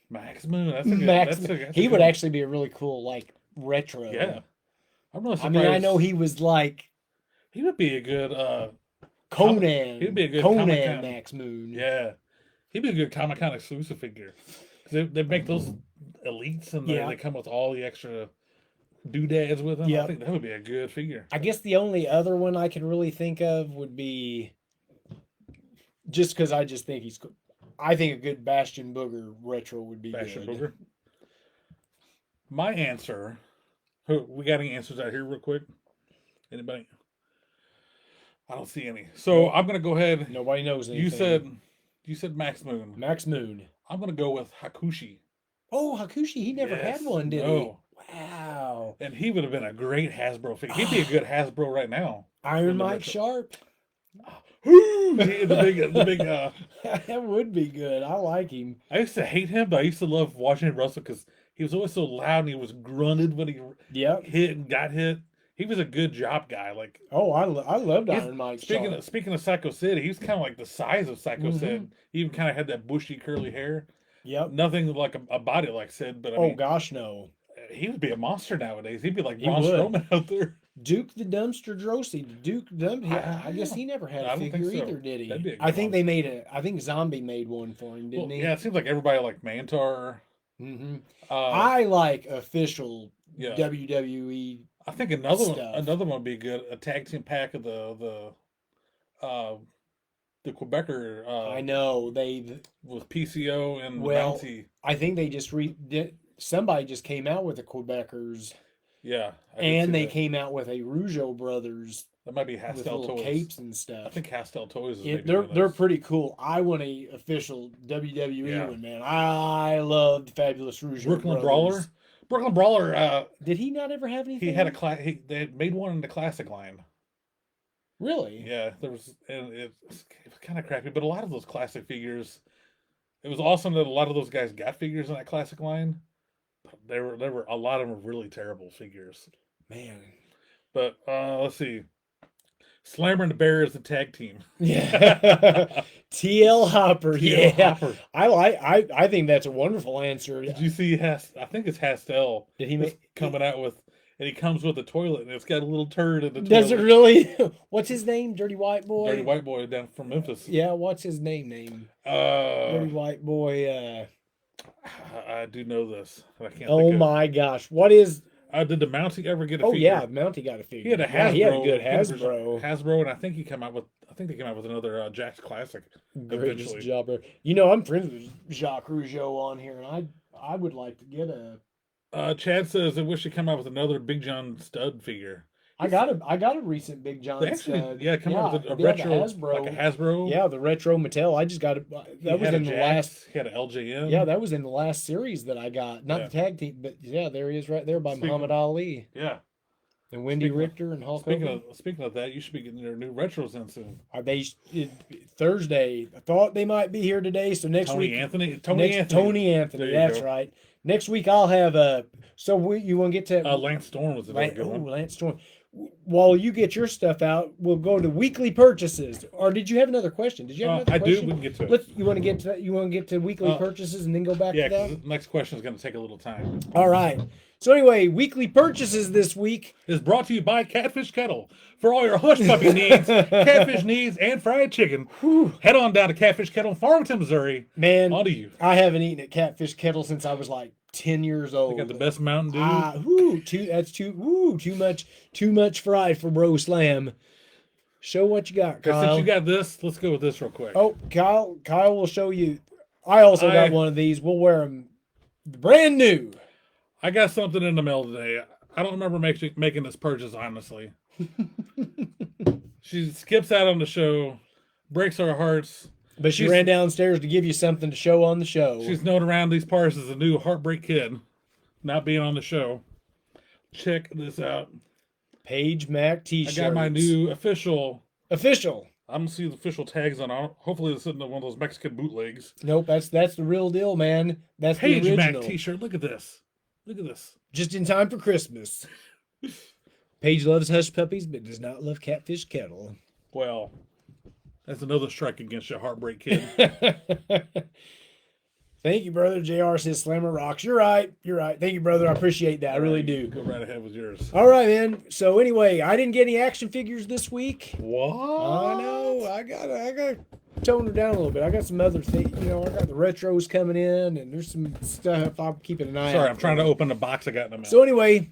Max Moon. That's a good. Max. That's a He would good- actually be a really cool like retro. Yeah. I'm really I surprised. mean, I know he was like He would be a good. Conan. He'd be a good Conan Comic-Con. Max Moon. Yeah, he'd be a good Comic-Con exclusive figure. 'Cause they make those elites and Yeah. they come with all the extra doodads with them. I Yep. think that would be a good figure. I guess the only other one I can really think of would be just because I just think I think a good Bastion Booger retro would be Bastion good. Booger. My answer. We got any answers out here real quick? Anybody? I don't see any. So I'm gonna go ahead. Nobody knows anything. You said Max Moon. Max Moon. I'm gonna go with Hakushi. Oh, Hakushi, he never Yes, had one, did no. he? Wow. And he would have been a great Hasbro figure. He'd be a good Hasbro right now. Iron the Mike retro. Sharp. the big. That would be good. I like him. I used to hate him, but I used to love watching him wrestle because he was always so loud and he was grunted when he Yep. hit and got hit. He was a good job guy. Like Oh, I loved he's- Iron Mike. speaking Shaw. of Psycho Sid, he was kind of like the size of Psycho Mhm. Sid. He even kind of had that bushy curly hair. Yep. Nothing like a body like Sid, but I Oh mean, gosh, no. he would be a monster nowadays. He'd be like He Braun would. Strowman out there. Duke the Dumpster Drosy. Duke Dump. I guess he never had I a don't think figure so. either, did he? That'd be a I good think one. they made a. I think Zombie made one for him, didn't Well, he? yeah, it seems like everybody like Mantar. Hmm. Uh, I like official yeah, WWE. I think stuff. another one would be good. A tag team pack of the Quebecer I know they. with PCO and Well, Mountie. I think they just somebody just came out with the Quebecers, Yeah, I did and see they that. came out with a Rougeau brothers That might be with Hastel little Toys. capes and I stuff. think Hastel Toys is Yeah, maybe they're doing they're those. pretty cool. I want a official WWE Yeah. one, man. I love the Fabulous Rougeau Brooklyn brothers. Brawler. Brooklyn Brawler. Did he not ever have anything? He had a they had made one in the classic line. Really? Yeah, there was, and it was kind of crappy, but a lot of those classic figures. It was awesome that a lot of those guys got figures in that classic line. But there were a lot of them were really terrible figures. Man. But let's see, Slammer and the Bear is the tag team. Yeah. TL Hopper. T.L. Yeah. Hopper. I think that's a wonderful answer. Did you see? I think it's Hastel. Did he is make coming out with, and he comes with a toilet, and it's got a little turd in the Does it toilet. really? What's his name? Dirty White Boy? Dirty White Boy down from Memphis. Yeah, what's his name? Dirty White Boy. I do know this. I can't. Oh think of, my gosh. What is did the Mountie ever get a Oh figure? yeah, Mountie got a figure. He had a Yeah, Hasbro. he had a good he had a Hasbro. Hasbro, and I think he came out with. I think they came out with another Jack's Classic. Greatest eventually. jobber. You know, I'm friends with Jacques Rougeau on here, and I would like to get a. Chad says, "I wish they come out with another Big John stud figure." I got a recent Big John They actually, stud. come out with a they had the retro, Hasbro. like a Hasbro. Yeah, the retro Mattel. I just got it. He That was had a in the Jax, last. He had an LJN. Yeah, that was in the last series that I got. Not Yeah. the tag team, but yeah, there he is right there by Speaking- Muhammad Ali yeah. and Wendy speaking of- Richter and Hulk Hogan. Speaking of that, you should be getting your new retros in soon. Thursday. I thought they might be here today, so next Tony week. Anthony. Tony Anthony. There you That's go. right. Next week I'll have a. So you want to get to Lance Storm was another good one. Lance Storm. While you get your stuff out, we'll go to weekly purchases. Or did you have another question? Did you have another I do. question? We can get to it. You want to get to weekly purchases and then go back Yeah, to that? 'cause the next question is going to take a little time. All right. So anyway, weekly purchases this week. Is brought to you by Catfish Kettle. For all your hush puppy needs, catfish needs, and fried chicken, head on down to Catfish Kettle in Farmington, Missouri. Man, On to you. I haven't eaten at Catfish Kettle since I was like 10 years old. They got the best Mountain Dew. Too much fried for Bro Slam. Show what you got, Okay, Kyle. since you got this, let's go with this real quick. Oh, Kyle will show you. I also got one of these. We'll wear them brand new. I got something in the mail today. I don't remember making this purchase, honestly. She skips out on the show, breaks our hearts. But she She's- ran downstairs to give you something to show on the show. She's known around these parts as a new Heartbreak Kid, not being on the show. Check this out. Page Mac I t-shirts. got my new official. Official. I'm gonna see the official tags on it. Hopefully, it's in one of those Mexican bootlegs. Nope, that's the real deal, man. That's Page the Mac original. T-shirt. Look at this. Look at this. Just in time for Christmas. Paige loves hush puppies, but does not love Catfish Kettle. Well, that's another strike against your Heartbreak Kid. Thank you, brother. JR says Slammer rocks. You're right. You're right. Thank you, brother. I appreciate that. I really do. Go right ahead with yours. All right, man. So anyway, I didn't get any action figures this week. What? I know. I got to tone her down a little bit. I got some other things. You know, I got the retros coming in, and there's some stuff I'm keeping an eye out. Sorry, I'm for. trying to open the box I got in the mail. So anyway,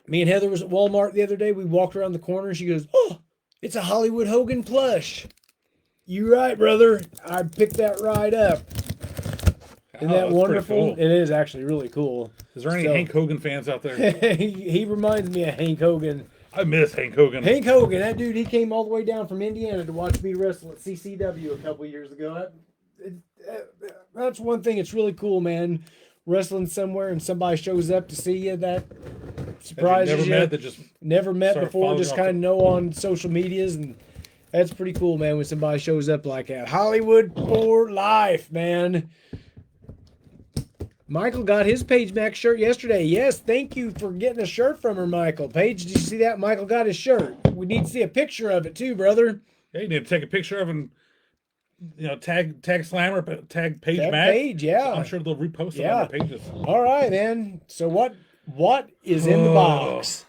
me and Heather was at Walmart the other day. We walked around the corner, and she goes, "Oh, it's a Hollywood Hogan plush." You right, brother. I picked that right up. Isn't that that's pretty wonderful? cool. It is actually really cool. Is there any So- Hank Hogan fans out there? he reminds me of Hank Hogan. I miss Hank Hogan. Hank Hogan, that dude, he came all the way down from Indiana to watch me wrestle at CCW a couple years ago. That's one thing. It's really cool, man. Wrestling somewhere and somebody shows up to see you. That surprises Never you. met that just Never met Sorry, before. followed Just off kind of the- know on social medias, and that's pretty cool, man. When somebody shows up like that, Hollywood for life, man. Michael got his Paige Mac shirt yesterday. Yes, thank you for getting a shirt from her, Michael. Paige, did you see that? Michael got his shirt. We need to see a picture of it too, brother. Yeah, you need to take a picture of and tag Slammer, tag Paige Tag Mac. Paige, yeah. I'm sure they'll repost it Yeah. on their pages. All right, man. So what is in the box?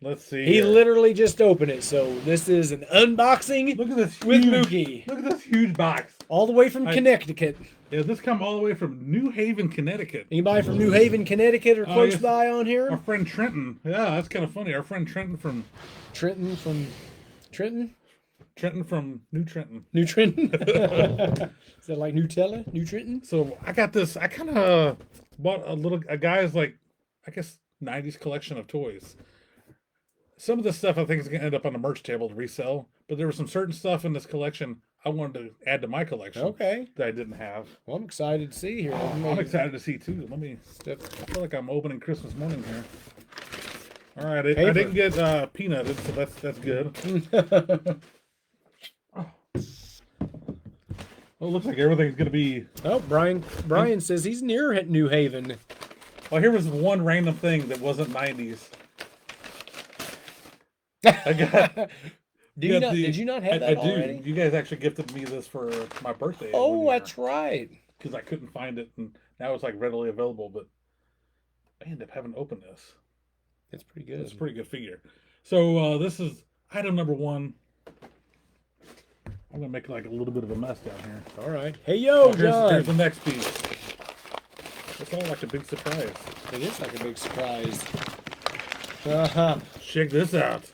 Let's see. He here. literally just opened it. So this is an unboxing Look at this with huge, Mookie. Look at this huge box. All the way from Connecticut. Yeah, this come all the way from New Haven, Connecticut. Anybody from New Haven, Connecticut, or close yes. by on Our here? friend Trenton. Yeah, that's kind of funny. Our friend Trenton from Trenton from New Trenton. New Trenton. Is that like Nutella? New Trenton? So I got this. I kind of bought a guy's like, I guess 90s collection of toys. Some of this stuff I think is gonna end up on the merch table to resell, but there was some certain stuff in this collection I wanted to add to my collection. Okay. That I didn't have. Well, I'm excited to see here. I'm excited to see too. Let me. Step. I feel like I'm opening Christmas morning here. All right, I Paper. didn't get peanutted, so that's good. Well, it looks like everything's gonna be. Oh, Brian says he's near New Haven. Well, here was one random thing that wasn't 90s. I got. Did you not have that I do. already? You guys actually gifted me this for my birthday. Oh, that's right. Because I couldn't find it, and now it's like readily available. But I ended up having to open this. It's pretty good. It's a pretty good figure. So this is item number 1. I'm gonna make like a little bit of a mess down here. All right. Hey, yo, John. Here's the next piece. It's all like a big surprise. It is like a big surprise. Uh-huh. Check this out. Is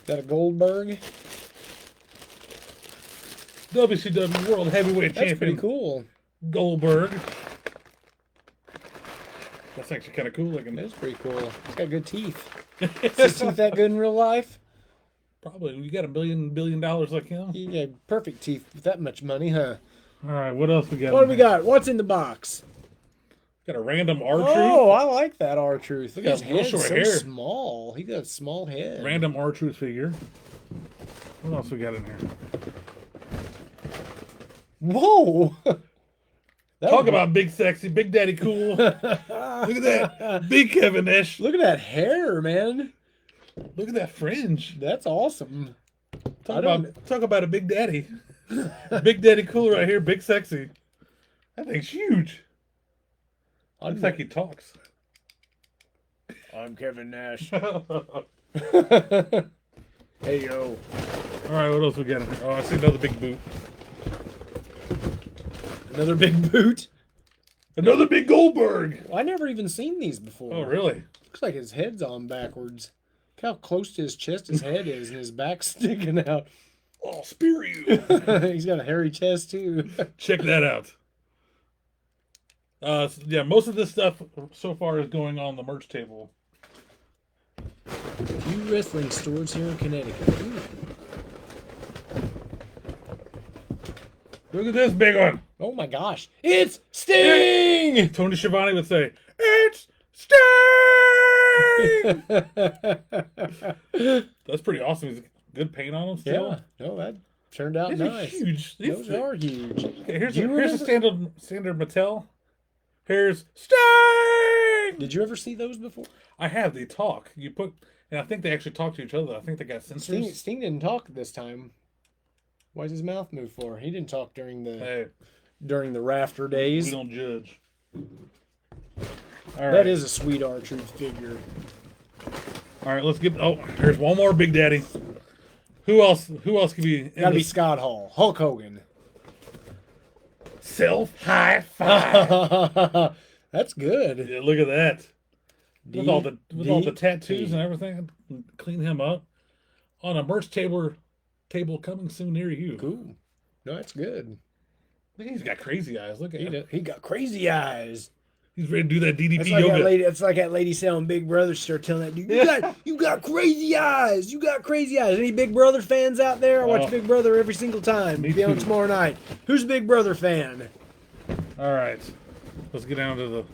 that a Goldberg? WCW World Heavyweight That's Champion pretty cool. Goldberg. That's actually kind of cool looking. That's pretty cool. It's got good teeth. Is his teeth that good in real life? Probably. You got $1 billion like him. You got perfect teeth with that much money, huh? All right, what else we got? What do we got? What's in the box? Got a random R-Truth. Oh, I like that R-Truth. Look His at that real head's short so hair. small. He got a small head. Random R-Truth figure. What else we got in here? Whoa! Talk about big sexy, big daddy cool. Look at that. Big Kevin Nash. Look at that hair, man. Look at that fringe. That's awesome. Talk about a big daddy. Big daddy cool right here, big sexy. That thing's huge. Looks like he talks. I'm Kevin Nash. Hey, yo. All right, what else we got in here? Oh, I see another big boot. Another big boot. Another big Goldberg. I never even seen these before. Oh, really? Looks like his head's on backwards. Look how close to his chest his head is and his back's sticking out. I'll spear you. He's got a hairy chest, too. Check that out. Yeah, most of this stuff so far is going on the merch table. Few wrestling stores here in Connecticut. Ooh. Look at this big one. Oh my gosh. It's Sting! Tony Schiavone would say, "It's Sting!" That's pretty awesome. He's good paint on him still. Yeah. No, that turned out These nice. are huge. Those are huge. Okay, here's Do you a remember- standard Mattel. Here's Sting! Did you ever see those before? I have. They talk. And I think they actually talk to each other. I think they got sensors. Sting didn't talk this time. Why does his mouth move for? He didn't talk during Hey, the rafter we days. don't judge. All right. That is a sweet R-Truth figure. All right, let's get. Oh, here's one more Big Daddy. Who else? Who else could be? in Gotta be this? Scott Hall. Hulk Hogan. Self high five. That's good. Yeah, look at that. With all the deep, tattoos deep. and everything, clean him up on a merch table coming soon near you. Cool. No, that's good. Look, he's got crazy eyes. Look at him. He got crazy eyes. He's ready to do that DDP That's like yoga. that lady. It's like that lady selling Big Brother. Start telling that dude, you got crazy eyes. You got crazy eyes. Any Big Brother fans out there? I watch Oh. Big Brother every single time. Me Be on too. tomorrow night. Who's a Big Brother fan? All right, let's get down to the.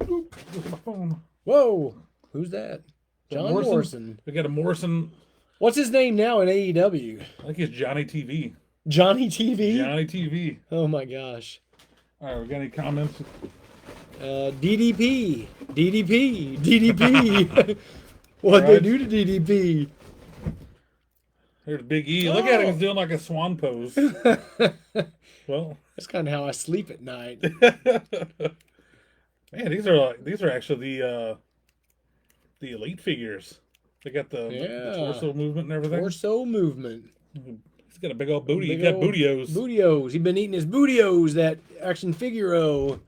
Oop, look at my phone. Whoa, who's that? John Morrison. We got a Morrison. What's his name now in AEW? I think it's Johnny TV. Johnny TV. Johnny TV. Oh my gosh. All right, we got any comments? DDP. DDP. DDP. What'd they Alright. do to DDP? There's Big E. Look at him. Oh. He's doing like a swan pose. Well, That's kind of how I sleep at night. man, these are actually the elite figures. They got the Yeah. torso movement and everything. Torso movement. He's got a big old booty. Big He's got old bootios. Bootios. He's been eating his bootios, that action figure-o.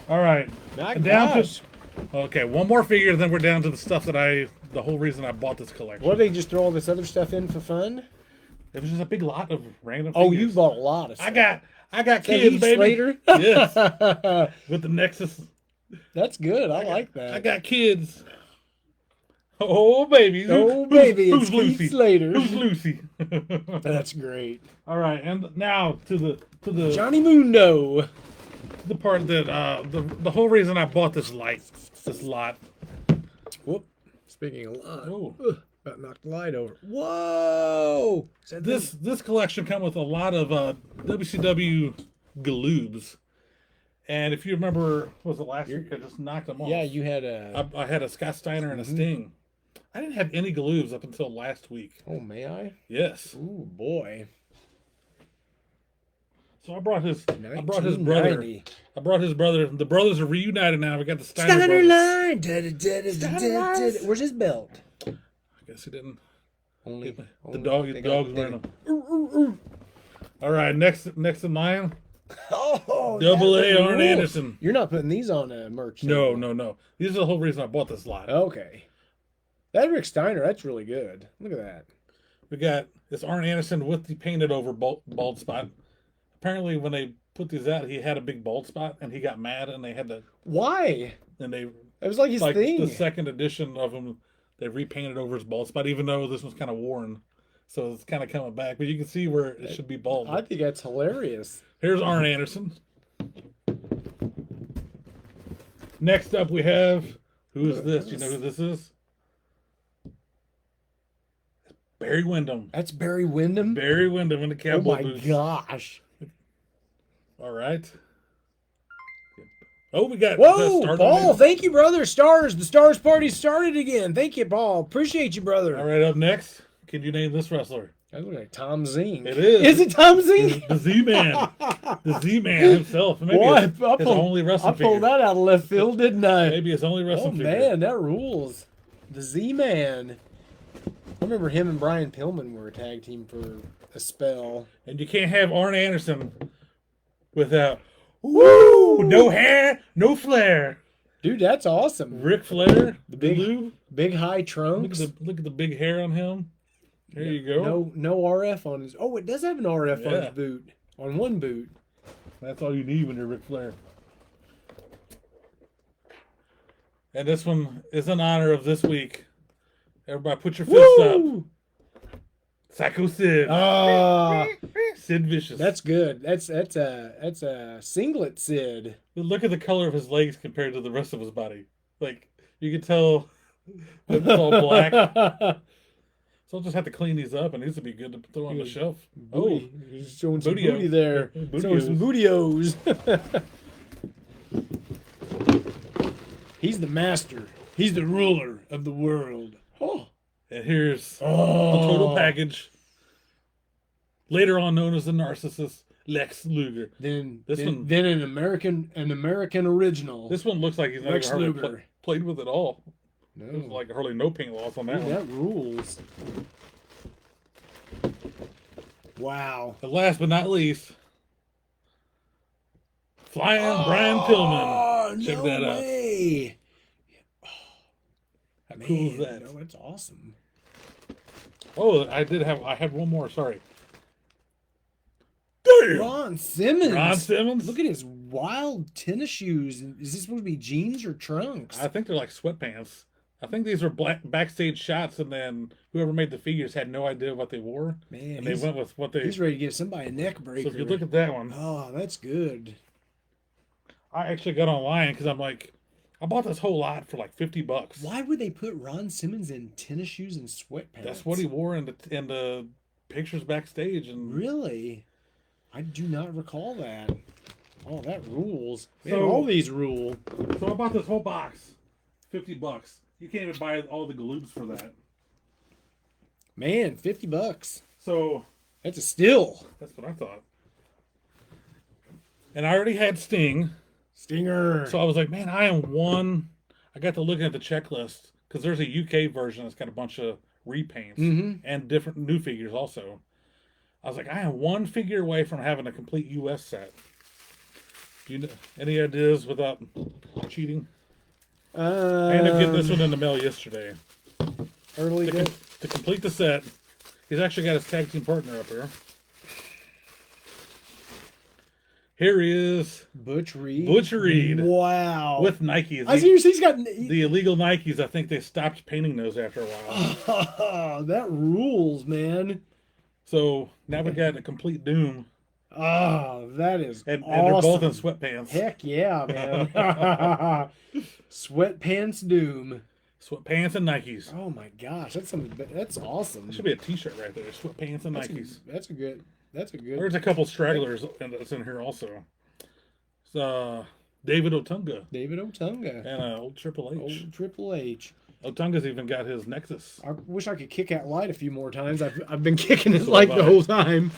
All right. My And down gosh. to okay, one more figure, then we're down to the stuff that the whole reason I bought this collection. What, they just throw all this other stuff in for fun? It was just a big lot of random. Oh, figures. you bought a lot of stuff. I got Is that kids, Heath baby. Slater? Yes, with the Nexus. That's good. I like that. I got kids. Oh baby. Oh, baby, Who's it's Lucy? Heath Slater. Who's Lucy? That's great. All right, and now to the Johnny Mundo. the part that the whole reason I bought this lot. Whoop. Speaking of lot. Oh. About knocked the light over. Whoa! Is that This collection come with a lot of WCW Galoobs, and if you remember, was it last week? I just knocked them off. Yeah, you had a. I had a Scott Steiner and a Sting. I didn't have any Galoobs up until last week. Oh, may I? Yes. Ooh, boy. So I brought his brother. 1990. I brought his brother. The brothers are reunited now. We got the Steiner, Steiner brothers. line. Da-da-da-da-da-da-da. Where's his belt? I guess he didn't. Only The they got- dog's wearing them. All right, next in line, Oh, Double that A was Arn rules. Anderson. You're not putting these on merch. No, anymore. no. These are the whole reason I bought this lot. Okay. That Rick Steiner, that's really good. Look at that. We got this Arn Anderson with the painted over bald spot. Apparently, when they put these out, he had a big bald spot, and he got mad, and they had to, Why? and they It was like his like thing. the second edition of him, they repainted over his bald spot, even though this was kind of worn, so it's kind of coming back. But you can see where it should be bald. I think that's hilarious. Here's Arn Anderson. Next up, we have who's this? Do you know who this is? Barry Windham. That's Barry Windham. Barry Windham in the Oh cowboy my boots. gosh. All right. Oh, we got Whoa, Stardom Paul, in. thank you, brother. Stars. The Stars party started again. Thank you, Paul. Appreciate you, brother. All right, up next, can you name this wrestler? That looks like Tom Zink. It is. Is it Tom Zink? The Z-Man. The Z-Man himself. Maybe Boy, his only I wrestling pulled figure. that out of left field, didn't I? Maybe his only Oh, wrestling figure. man, that rules. The Z-Man. I remember him and Brian Pillman were a tag team for a spell. And you can't have Arn Anderson without woo, no hair, no flair. Dude, that's awesome. Ric Flair, the big- blue. Big high Look trunks. at the big hair on him. There you go. No RF on his. Oh, it does have an RF on Yeah. his boot. On one boot. That's all you need when you're Ric Flair. And this one is in honor of this week. Everybody put your fists up. Woo! Psycho Sid. Ah, Sid Vicious. that's good. That's a singlet Sid. Look at the color of his legs compared to the rest of his body. Like, you can tell it's all black. So I'll just have to clean these up, and these would be good to throw on the shelf. Booty. He's showing some Bootio. booty there. Bootios. Showing some bootios. He's the master. He's the ruler of the world. Oh. And here's Oh. the total package. Later on known as the narcissist Lex Luger. Then This one- then an American original. This one looks like he's not Lex even hardly Luger. played with it all. No. There's like hardly no paint loss on that Dude, one. that rules. Wow. And last but not least, Flying Brian Pillman. Check no that out. way. How cool is Man, that? no, that's awesome. Oh, I had one more. Sorry. Damn! Ron Simmons. Ron Simmons. Look at his wild tennis shoes. Is this supposed to be jeans or trunks? I think they're like sweatpants. I think these are backstage shots, and then whoever made the figures had no idea what they wore, Man, and they went with what they. he's ready to give somebody a neck breaker. So if you look at that one, Oh, that's good. I actually got online because I'm like, I bought this whole lot for like $50. Why would they put Ron Simmons in tennis shoes and sweatpants? That's what he wore in the pictures backstage, and Really? I do not recall that. Oh, that rules. Man, So- all these rule. So I bought this whole box, $50. You can't even buy all the galoobs for that. Man, $50. So That's a steal. that's what I thought. And I already had Sting, Stinger. so I was like, man, I am one. I got to look at the checklist because there's a UK version that's got a bunch of repaints Mhm. and different new figures also. I was like, I am one figure away from having a complete US set. Do you know any ideas without cheating? I ended up getting this one in the mail yesterday. Early To, day. to complete the set, he's actually got his tag team partner up here. Here he is Butch Reed. Butch Reed. Wow. with Nikes. I seriously, he's got. The illegal Nikes, I think they stopped painting those after a while. That rules, man. So now we got a complete Doom. Oh, that is And awesome. they're both in sweatpants. Heck yeah, man. Sweatpants Doom. Sweatpants and Nikes. Oh my gosh, that's something. That's awesome. That should be a t-shirt right there. Sweatpants and That's Nikes. That's a good. That's a good. There's a couple stragglers that's in here also. It's, David Otunga David Otunga. and old Triple H. Old Triple H. Otunga's even got his Nexus. I wish I could kick that light a few more times. I've been kicking it So like have the I. whole time.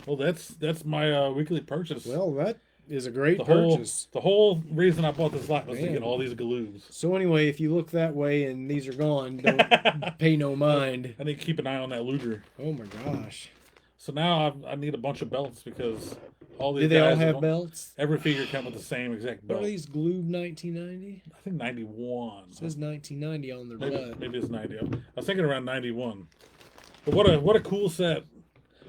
Well, that's my weekly purchase. Well, that is a great the purchase. whole reason I bought this lot was to Man. get all these galoobs. So anyway, if you look that way and these are gone, don't pay no mind. I need to keep an eye on that looter. Oh my gosh. So now I need a bunch of belts because all these Did they all guys have belts? Every figure come with the same exact What belt. are these glued 1990? I think 91. It says 1990 on their Maybe, butt. maybe it's 90. I was thinking around 91. But what a cool set.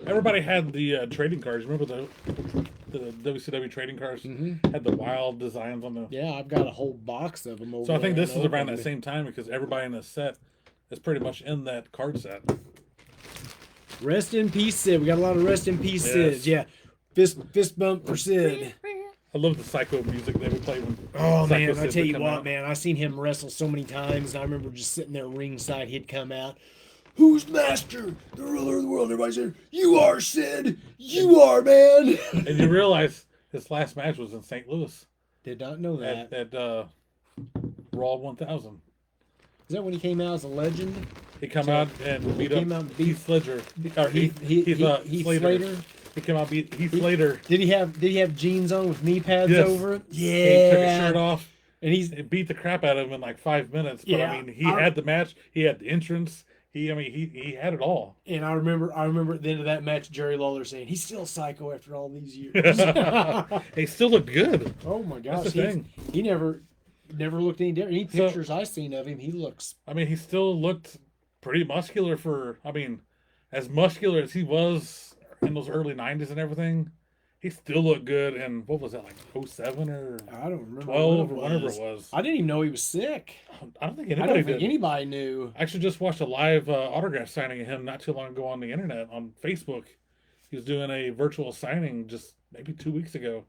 Everybody had the trading cards. Remember the WCW trading cards? Mm-hmm. Had the wild designs on them. Yeah, I've got a whole box of them over So I think there this is around that unopened. same time because everybody in this set is pretty much in that card set. Rest in peace, Sid. We got a lot of rest in peace Yes. Sids. Yeah. Fist bump for Sid. I love the Psycho music they would play when. Oh Psycho man, I Sid tell would you come what, out. man, I seen him wrestle so many times, and I remember just sitting there ringside. He'd come out, "Who's master, the ruler of the world?" Everybody said, "You are, Sid. You are, man." And you realize his last match was in St. Louis Did not know that. at Raw 1000. Is that when he came out as a legend? He come out and beat came up out and beat- Heath Ledger. Or Heath Heath Slater. He came out beat Heath Slater. Did he have jeans on with knee pads Yes. over it? He took his shirt Yeah. off. And he's He beat the crap out of him in like 5 minutes. But Yeah. I mean, he had the match. He had the entrance. He had it all. and I remember at the end of that match, Jerry Lawler saying he's still psycho after all these years. He still looked good. Oh my gosh, That's the thing. he never looked any different. Any So- pictures I've seen of him, he looks. I mean, he still looked pretty muscular for. I mean, as muscular as he was in those early '90s and everything, he still looked good. And what was that, like 07 or I don't remember 12 or what whatever it was? I didn't even know he was sick. I don't think I anybody don't think did. anybody knew. I actually just watched a live autograph signing of him not too long ago on the internet on Facebook. He was doing a virtual signing just maybe 2 weeks ago,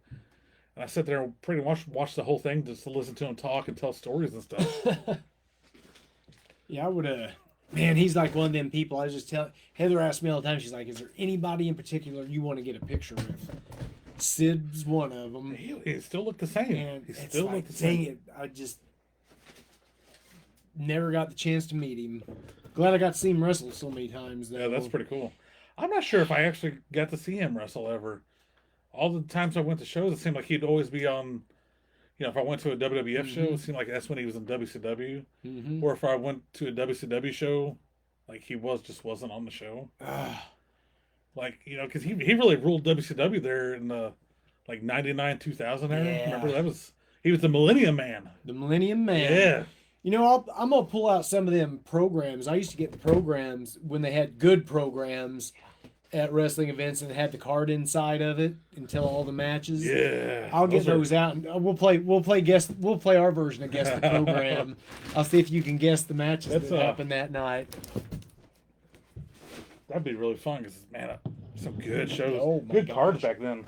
and I sat there and pretty much watched the whole thing just to listen to him talk and tell stories and stuff. Yeah, I would have. Man, he's like one of them people. I just tell Heather asks me all the time. She's like, "Is there anybody in particular you want to get a picture with?" Sid's one of them. He still looked the same. And He it's still like, looked the dang same. it, I just never got the chance to meet him. Glad I got to see him wrestle so many times, though. Yeah, that's pretty cool. I'm not sure if I actually got to see him wrestle ever. All the times I went to shows, it seemed like he'd always be on. You know, if I went to a WWF show, it seemed like that's when he was in WCW. Mm-hmm. Or if I went to a WCW show, like he wasn't on the show. Like, you know, because he really ruled WCW there in the like 99, 2000 era. Yeah. Remember he was the Millennium Man. The Millennium Man. Yeah. You know, I'm gonna pull out some of them programs. I used to get the programs when they had good programs at wrestling events and had the card inside of it and tell all the matches. Yeah. I'll get are- those out and we'll play our version of Guess the Program. I'll see if you can guess the matches That's, that happened that night. That'd be really fun because, man, some good shows. Oh my good cards gosh. back then.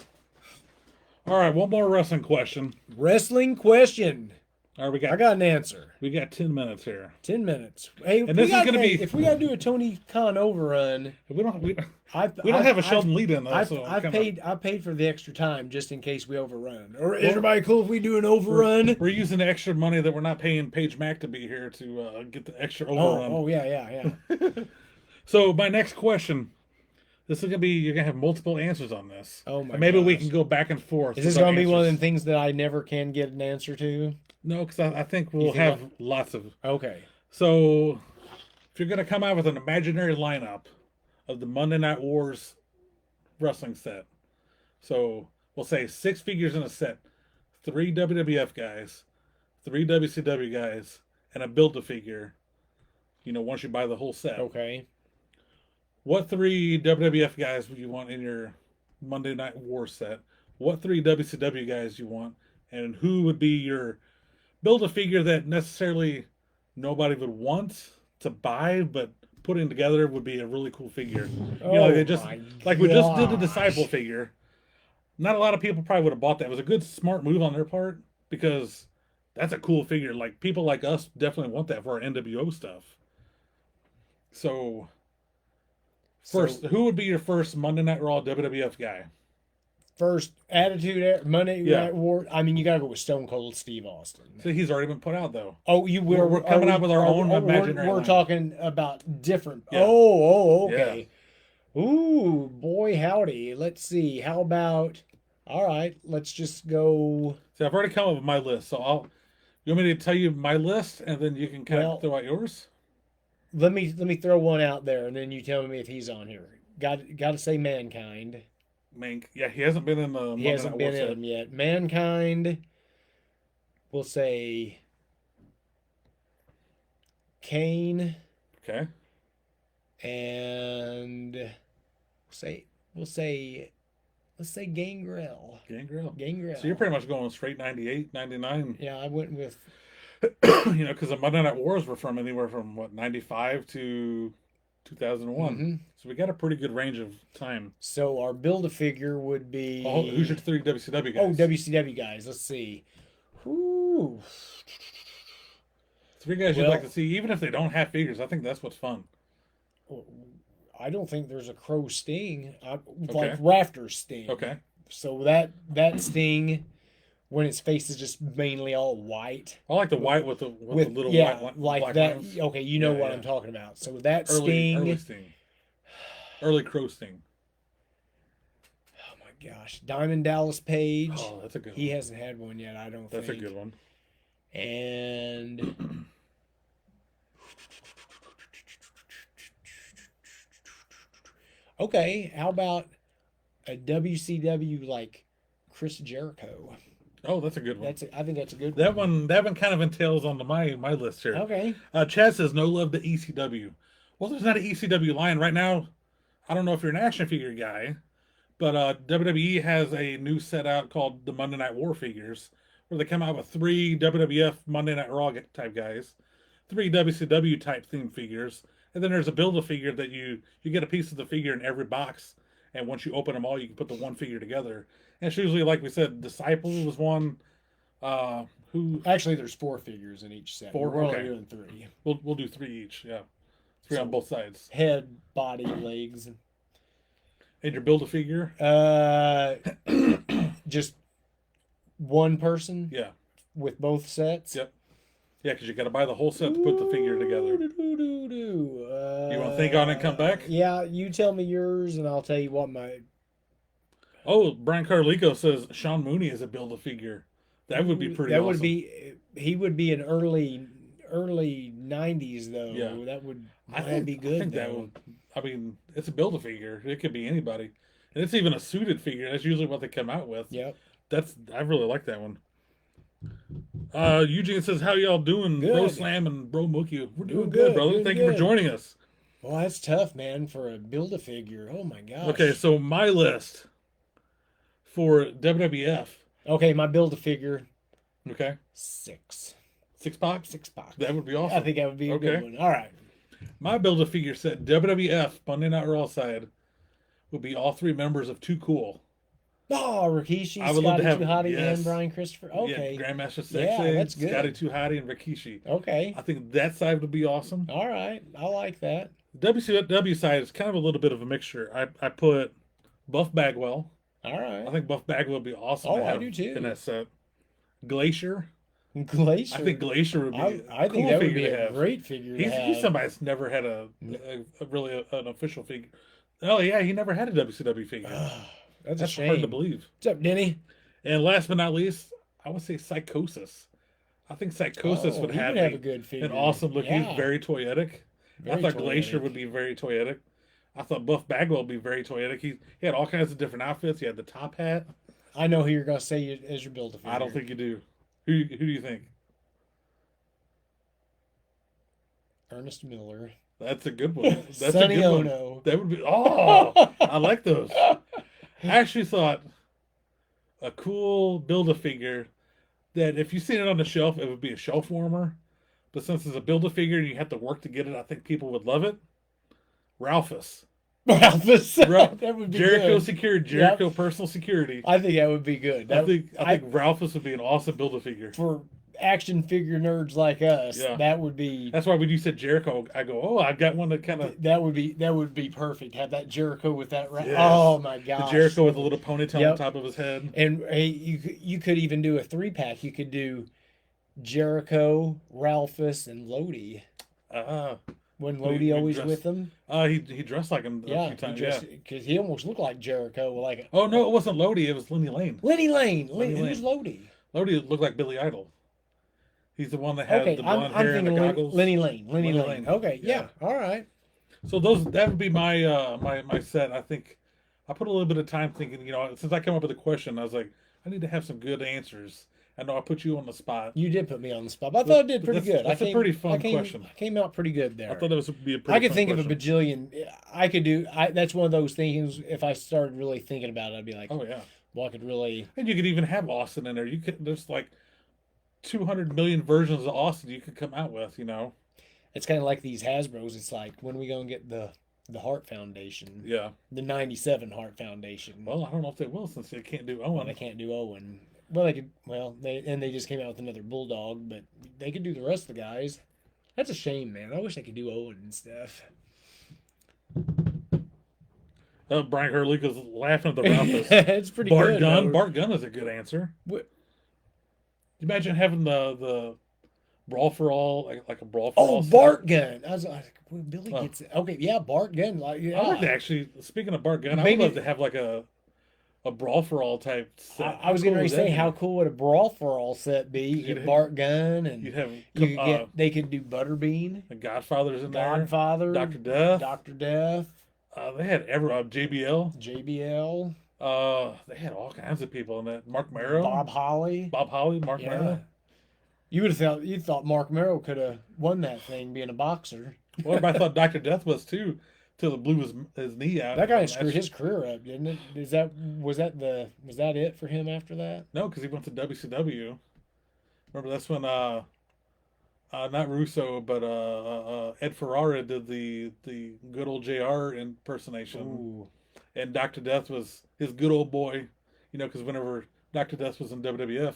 All right, one more wrestling question. Wrestling question. All right, I got an answer. we got 10 minutes here. 10 minutes. Hey, And this is gonna be- if we got to do a Tony Khan overrun, We don't I've, we don't I've- have a I've- Sheldon lead in though. I've paid for the extra time just in case we overrun. Or is everybody cool if we do an overrun? We're using the extra money that we're not paying Paige Mack to be here to get the extra overrun. Oh, yeah. So my next question, this is gonna be you're gonna have multiple answers on this. Oh my And maybe we gosh. can go back and forth. Is this with our going to be one of them answers. things that I never can get an answer to? No, because I think we'll think have lots of. Okay. So if you're gonna come out with an imaginary lineup of the Monday Night Wars wrestling set, so we'll say 6 figures in a set, 3 WWF guys, 3 WCW guys, and a Build-A-Figure. You know, once you buy the whole set. Okay. What 3 WWF guys would you want in your Monday Night War set? What 3 WCW guys you want? And who would be your Build-A-Figure that necessarily nobody would want to buy, but putting together would be a really cool figure. You know, Oh just my like we just did the gosh. Disciple figure. Not a lot of people probably would have bought that. It was a good, smart move on their part because that's a cool figure. Like people like us definitely want that for our NWO stuff. So first, who would be your first Monday Night Raw WWF guy? First Attitude Monday Yeah. Night War. I mean, you got to go with Stone Cold Steve Austin. See, he's already been put out though. Oh, you will. We're coming out with our own imaginary We're line. talking about different. Yeah. Oh, okay. Ooh, boy, howdy. Let's see. How about? All right, let's just go. See, I've already come up with my list, so I'll. You want me to tell you my list, and then you can kind Well- of throw out yours? Let me throw one out there, and then you tell me if he's on here. Got to say Mankind. Yeah, he hasn't been in the. He Monday hasn't Night been War in set. them yet. Mankind. We'll say Kane, Okay. and we'll say let's say Gangrel. Gangrel. Gangrel. So you're pretty much going straight 98, 99. Yeah, I went with You know, because the Monday Night Wars were from anywhere from what 95 to 2001. Mhm. So we got a pretty good range of time. So our Build-A-Figure would be Oh, who's your 3 WCW guys? Oh, WCW guys. Let's see. Ooh. 3 guys you'd Well- like to see, even if they don't have figures. I think that's what's fun. I don't think there's a Crow Sting. Okay. Like Rafter Sting. Okay. So that Sting, when its face is just mainly all white. I like the white with the little yeah, white like black that. lines. Okay, you know Yeah, what yeah. I'm talking about. So that Early Sting. Sting. Early Crow Sting. Oh my gosh, Diamond Dallas Page. Oh, that's a good He one. hasn't had one yet. I don't That's think. a good one. And okay, how about a WCW like Chris Jericho? Oh, that's a good one. I think that's a good That one kind of entails onto my list here. Okay. Chad says no love to ECW. Well, there's not an ECW line right now. I don't know if you're an action figure guy, but WWE has a new set out called the Monday Night War figures, where they come out with 3 WWF Monday Night Raw type guys, 3 WCW type theme figures, and then there's a Build-A-Figure that you get a piece of the figure in every box, and once you open them all, you can put the one figure together. And it's usually, like we said, Disciple was one. Who Actually, there's 4 figures in each set. 4? We're Okay. only doing 3. we'll do 3 each. Yeah, 3 on both sides. Head, body, legs. And your Build-A-Figure. Just one person Yeah. with both sets. Yep. Yeah, because you got to buy the whole set to put the figure together. You want to think on it and come back? Yeah, you tell me yours, and I'll tell you what my. Oh, Brian Carlico says Sean Mooney is a Build-A-Figure. That would be pretty That awesome. would be. He would be an early 90s though. Yeah. That'd be good. I think that would. I mean, it's a Build-A-Figure. It could be anybody, and it's even a suited figure. That's usually what they come out with. Yep. I really like that one. Eugene says, "How y'all doing, Bro Good. Slam and Bro Mookie? We're doing Doing good, good, brother. doing Thank you for good. joining us." Well, that's tough, man, for a Build-A-Figure. Oh my gosh. Okay, so my list for WWF. Okay, my Build-A-Figure Okay, 6. 6 box. 6 box. That would be awesome. I think that would be a good Okay. one. All right. My Build-A-Figure set WWF Monday Night Raw side would be all 3 members of Too Cool. Oh, Rikishi, I would love to Scotty have 2 Hotty, yes. and Brian Christopher. Yeah, Okay. Grandmaster Yeah, Sexay, that's good. Scotty 2 Hotty, and Rikishi. Okay. I think that side would be awesome. All right. I like that. WCW side is kind of a little bit of a mixture. I put Buff Bagwell. All right. I think Buff Bagwell would be awesome Oh, to I have do too. in that set. Glacier. Glacier. I think Glacier would be I a think cool that would figure be to a have. great figure to have. He's somebody that's never had a really an official figure. Oh yeah, he never had a WCW figure. That's a That's shame. hard to believe. What's up, Denny? And last but not least, I would say Psychosis. I think Psychosis would he have, a good figure. an awesome look. Yeah. He's very toyetic. I Very thought Glacier toyetic. would be very toyetic. I thought Buff Bagwell would be very toyetic. He had all kinds of different outfits. He had the top hat. I know who you're going to say as your build a figure. I don't think you do. Who do you think? Ernest Miller. That's a good one. That's Sonny a good one. Ono. That would be. Oh, I like those. I actually thought a cool Build-A-Figure that if you seen it on the shelf, it would be a shelf warmer. But since it's a Build-A-Figure and you have to work to get it, I think people would love it. Ralphus. Ralphus. Ra- That would be Jericho good. Security. Jericho Personal Security. I think that would be good. I think Ralphus would be an awesome Build-A-Figure. For action figure nerds like us, Yeah. that would be That's why when you said Jericho, I go, oh, I've got one that kind of that would be perfect. Have that Jericho with that. Yes. Oh my the gosh. Jericho with a little ponytail Yep. on top of his head. And hey, you could even do a 3-pack. You could do Jericho, Ralphus, and Lodi. When He Lodi always dressed- with him. He dressed like him a Yeah, few times. because he almost looked like Jericho. Like Oh no, it wasn't Lodi. It was Lenny Lane. Lenny Lane. Lenny Who's Lane. Lodi? Lodi looked like Billy Idol. He's the one that had Okay, the I'm blonde hair and the thinking goggles. Lenny Lane. Lenny Lenny Lane. Lane. Okay, yeah. All right. So that would be my my set. I think I put a little bit of time thinking. Since I came up with a question, I was like, I need to have some good answers. I know I put you on the spot. You did put me on the spot, but I thought I did pretty good. That's a pretty fun question. I came out pretty good there. I thought that would be a pretty. I could fun think question. of a bajillion. I could do. That's one of those things. If I started really thinking about it, I'd be like, Oh yeah, well, I could really. and you could even have Austin in there. You could. There's like 200 million versions of Austin you could come out with. It's kind of like these Hasbro's. It's like, when are we gonna get the Hart Foundation, Yeah. the '97 Hart Foundation? Well, I don't know if they will since they can't do Well, Owen. they can't do Owen. Well, they could. Well, they just came out with another Bulldog, but they could do the rest of the guys. That's a shame, man. I wish they could do Owen and stuff. Brian Hurley was laughing at the Ralphus. It's pretty Bart good. Gunn. though. Bart Gunn is a good answer. What- Imagine having the brawl for all, like a brawl for all. Oh, set. Bart Gunn. I was like, well, Billy Oh. gets it. Okay, yeah, Bart Gunn. Like, yeah. I'd like to actually. Speaking of Bart Gunn, I would Maybe- love to have like a brawl for all type set. I was How getting cool ready would to that say, be? how cool would a brawl for all set be? You You'd get have- Bart Gunn, and You'd have you could get. They could do Butterbean, the Godfather's in there. Godfather, Dr. Death. Doctor Death, They had JBL. JBL, They had all kinds of people in that. Mark Marrow, Bob Holly. Bob Holly, Mark Yeah. Marrow. You would have thought Mark Merrill could have won that thing being a boxer. Well, everybody thought Dr. Death was too, till it blew his knee out. That guy And screwed that's- his career up, didn't it? Was that it for him after that? No, because he went to WCW. Remember, that's when not Russo, but Ed Ferrara did the good old JR impersonation, Ooh. and Dr. Death was his good old boy. Because whenever Dr. Death was in WWF,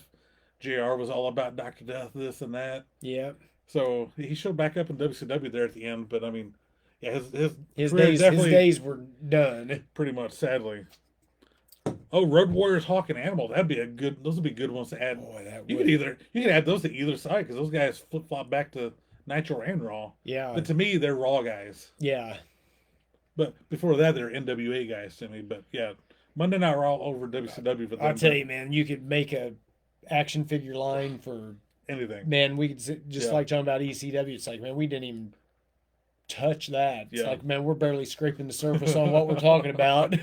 JR was all about Dr. Death, this and that. Yeah. So he showed back up in WCW there at the end, but I mean, yeah, His career days definitely his days were done. pretty much, sadly. Oh, Road Warriors, Hawk and Animal. Those would be good ones to add. Boy, that You would. could add those to either side because those guys flip flop back to Nitro and Raw. Yeah. But to me, they're Raw guys. Yeah. But before that, they're NWA guys to me. But yeah, Monday Night Raw over WCW for them. I'll tell you, man, you could make a action figure line for anything. man, we could just Yeah. like talking about ECW. It's like, man, we didn't even touch that. It's Yeah. like, man, we're barely scraping the surface on what we're talking about.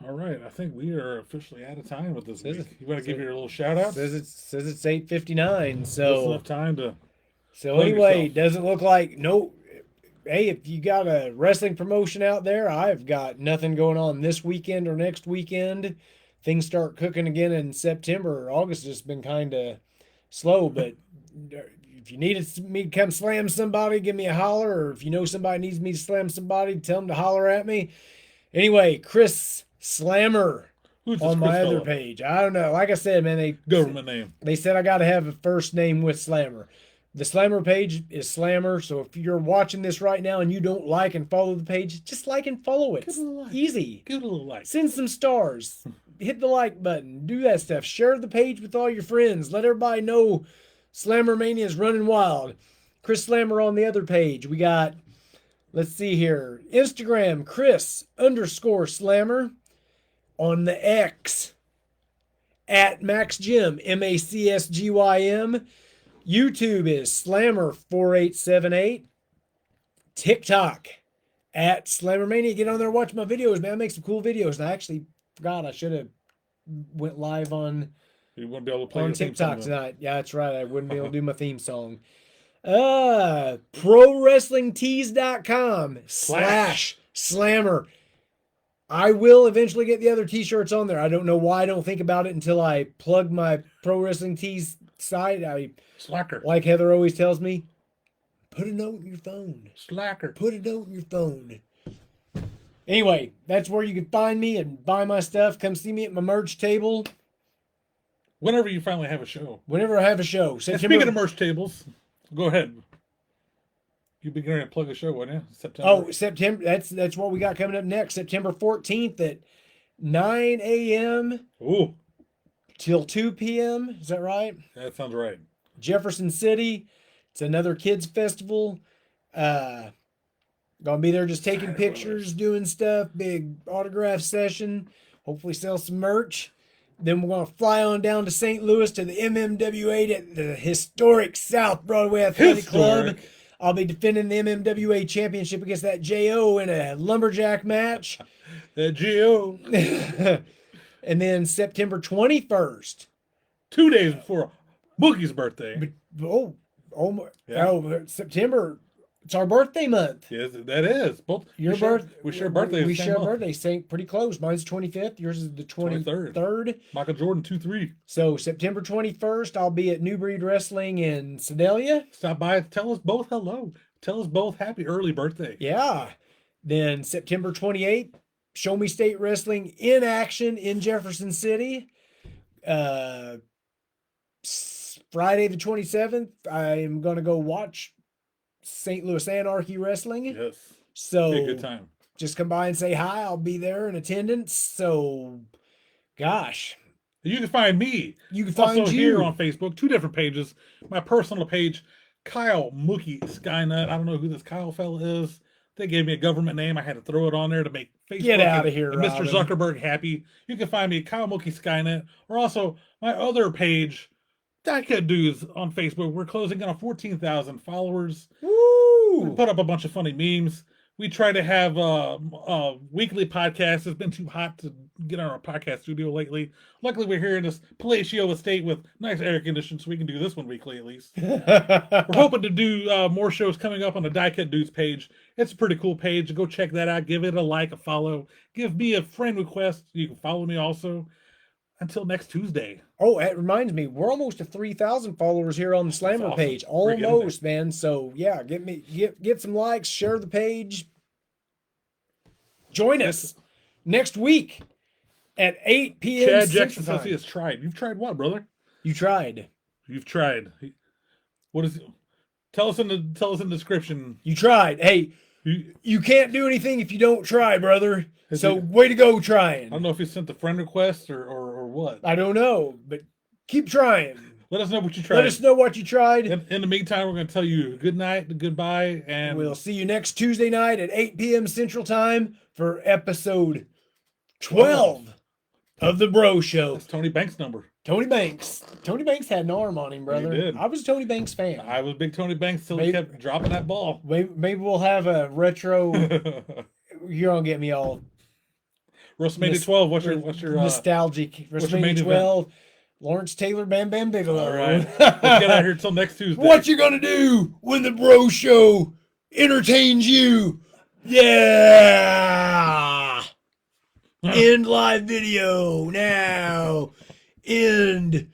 All right, I think we are officially out of time with this Says week. it- You want to give says- your little shout out? says it's 8:59. Just So enough time to. so plug anyway, yourself. doesn't look like no. Hey, if you got a wrestling promotion out there, I've got nothing going on this weekend or next weekend. Things start cooking again in September. August has been kind of slow, but if you needed me to come slam somebody, give me a holler. Or if you know somebody needs me to slam somebody, tell them to holler at me. Anyway, Chris Slammer Who's this on Chris my other fella? page. I don't know. Like I said, man, Government name. they said I got to have a first name with Slammer. The Slammer page is Slammer. So if you're watching this right now and you don't like and follow the page, just like and follow it. Give it a like. Easy. Give it a little like. Send some stars. Hit the like button. Do that stuff. Share the page with all your friends. Let everybody know Slammer Mania is running wild. Chris Slammer on the other page. We got, let's see here, Instagram, Chris_Slammer. On the X, at Max Gym, MACSGYM. YouTube is Slammer4878. TikTok, at Slammermania. Get on there, watch my videos, man. I make some cool videos. And I actually forgot I should have went live on You wouldn't be able to play on your theme TikTok song, tonight. Yeah, that's right. I wouldn't be able to do my theme song. ProWrestlingTees.com/Slammer. I will eventually get the other t-shirts on there. I don't know why I don't think about it until I plug my Pro Wrestling Tees site. Slacker. Like Heather always tells me, put a note in your phone. Slacker. Put a note in your phone. Anyway, that's where you can find me and buy my stuff. Come see me at my merch table Whenever you finally have a show. whenever I have a show. And September. speaking of merch tables, go ahead. You'd be going to plug a show, wouldn't you? September. Oh, September. That's what we got coming up next. September 14th at 9 a.m. Ooh, till 2 p.m. Is that right? that sounds right. Jefferson City. It's another kids festival. Gonna be there just taking pictures, doing stuff, big autograph session, hopefully sell some merch. Then we're gonna fly on down to St. Louis to the MMWA at the historic South Broadway Athletic Club. Historic. I'll be defending the MMWA championship against that JO in a lumberjack match. Geo. And then September 21st. 2 days before Bookie's birthday. But, oh, Yeah. September. It's our birthday month. Yes, that is. Both Your we share- birth. We share birthdays. We same share month. birthdays. Same, pretty close. Mine's 25th. Yours is the 23rd. Michael Jordan 2-3. So September 21st, I'll be at New Breed Wrestling in Sedalia. Stop by. Tell us both hello. Tell us both happy early birthday. Yeah. Then September 28th, Show Me State Wrestling in action in Jefferson City. Friday the 27th, I'm going to go watch St. Louis Anarchy Wrestling. Yes. So Be a good time. just come by and say hi. I'll be there in attendance. So, gosh, You can find me you can find also you here on Facebook. 2 different pages. My personal page, Kyle Mookie Skynut. I don't know who this Kyle fella is. They gave me a government name. I had to throw it on there to make Facebook Get out of and- here, and Mr. Robin. Zuckerberg happy. You can find me Kyle Mookie Skynet, or also my other page, Diecast Dudes on Facebook. We're closing in on 14,000 followers. We Woo! put up a bunch of funny memes. We try to have weekly podcasts. It's been too hot to get on our podcast studio lately. Luckily, we're here in this palatial estate with nice air conditioning, so we can do this one weekly at least. We're hoping to do more shows coming up on the Diecast Dudes page. It's a pretty cool page. Go check that out. Give it a like, a follow. Give me a friend request. You can follow me also. Until next Tuesday. Oh, it reminds me, we're almost to 3,000 followers here on the Slammer awesome. page. We're getting there. Almost, man. So yeah, get some likes, share the page. Join us next week at 8 p.m. Chad Central Jackson Time. says he has tried. You've tried what, brother? You tried. You've tried. What is? Tell us in the description. You tried. Hey, You, you can't do anything if you don't try, brother. Has So he- way to go I trying. don't know if you sent the friend request or what. I don't know, but keep trying. Let us know what you tried. Let us know what you tried. In the meantime, we're going to tell you good night, goodbye, and We'll see you next Tuesday night at 8 p.m. Central Time for episode 12 of The Bro Show. that's Tony Banks' number. Tony Banks. Tony Banks had an arm on him, brother. did. I was a Tony Banks fan. I was a big Tony Banks till he Maybe- kept dropping that ball. Maybe we'll have a retro. You're gonna get me all WrestleMania Nos- 12. What's your nostalgic. what's your main WrestleMania event? 12. Lawrence Taylor, Bam Bam Bigelow. All right. Let's get out of here till next Tuesday. What you gonna do when the Bro Show entertains you? Yeah. End live video now. End.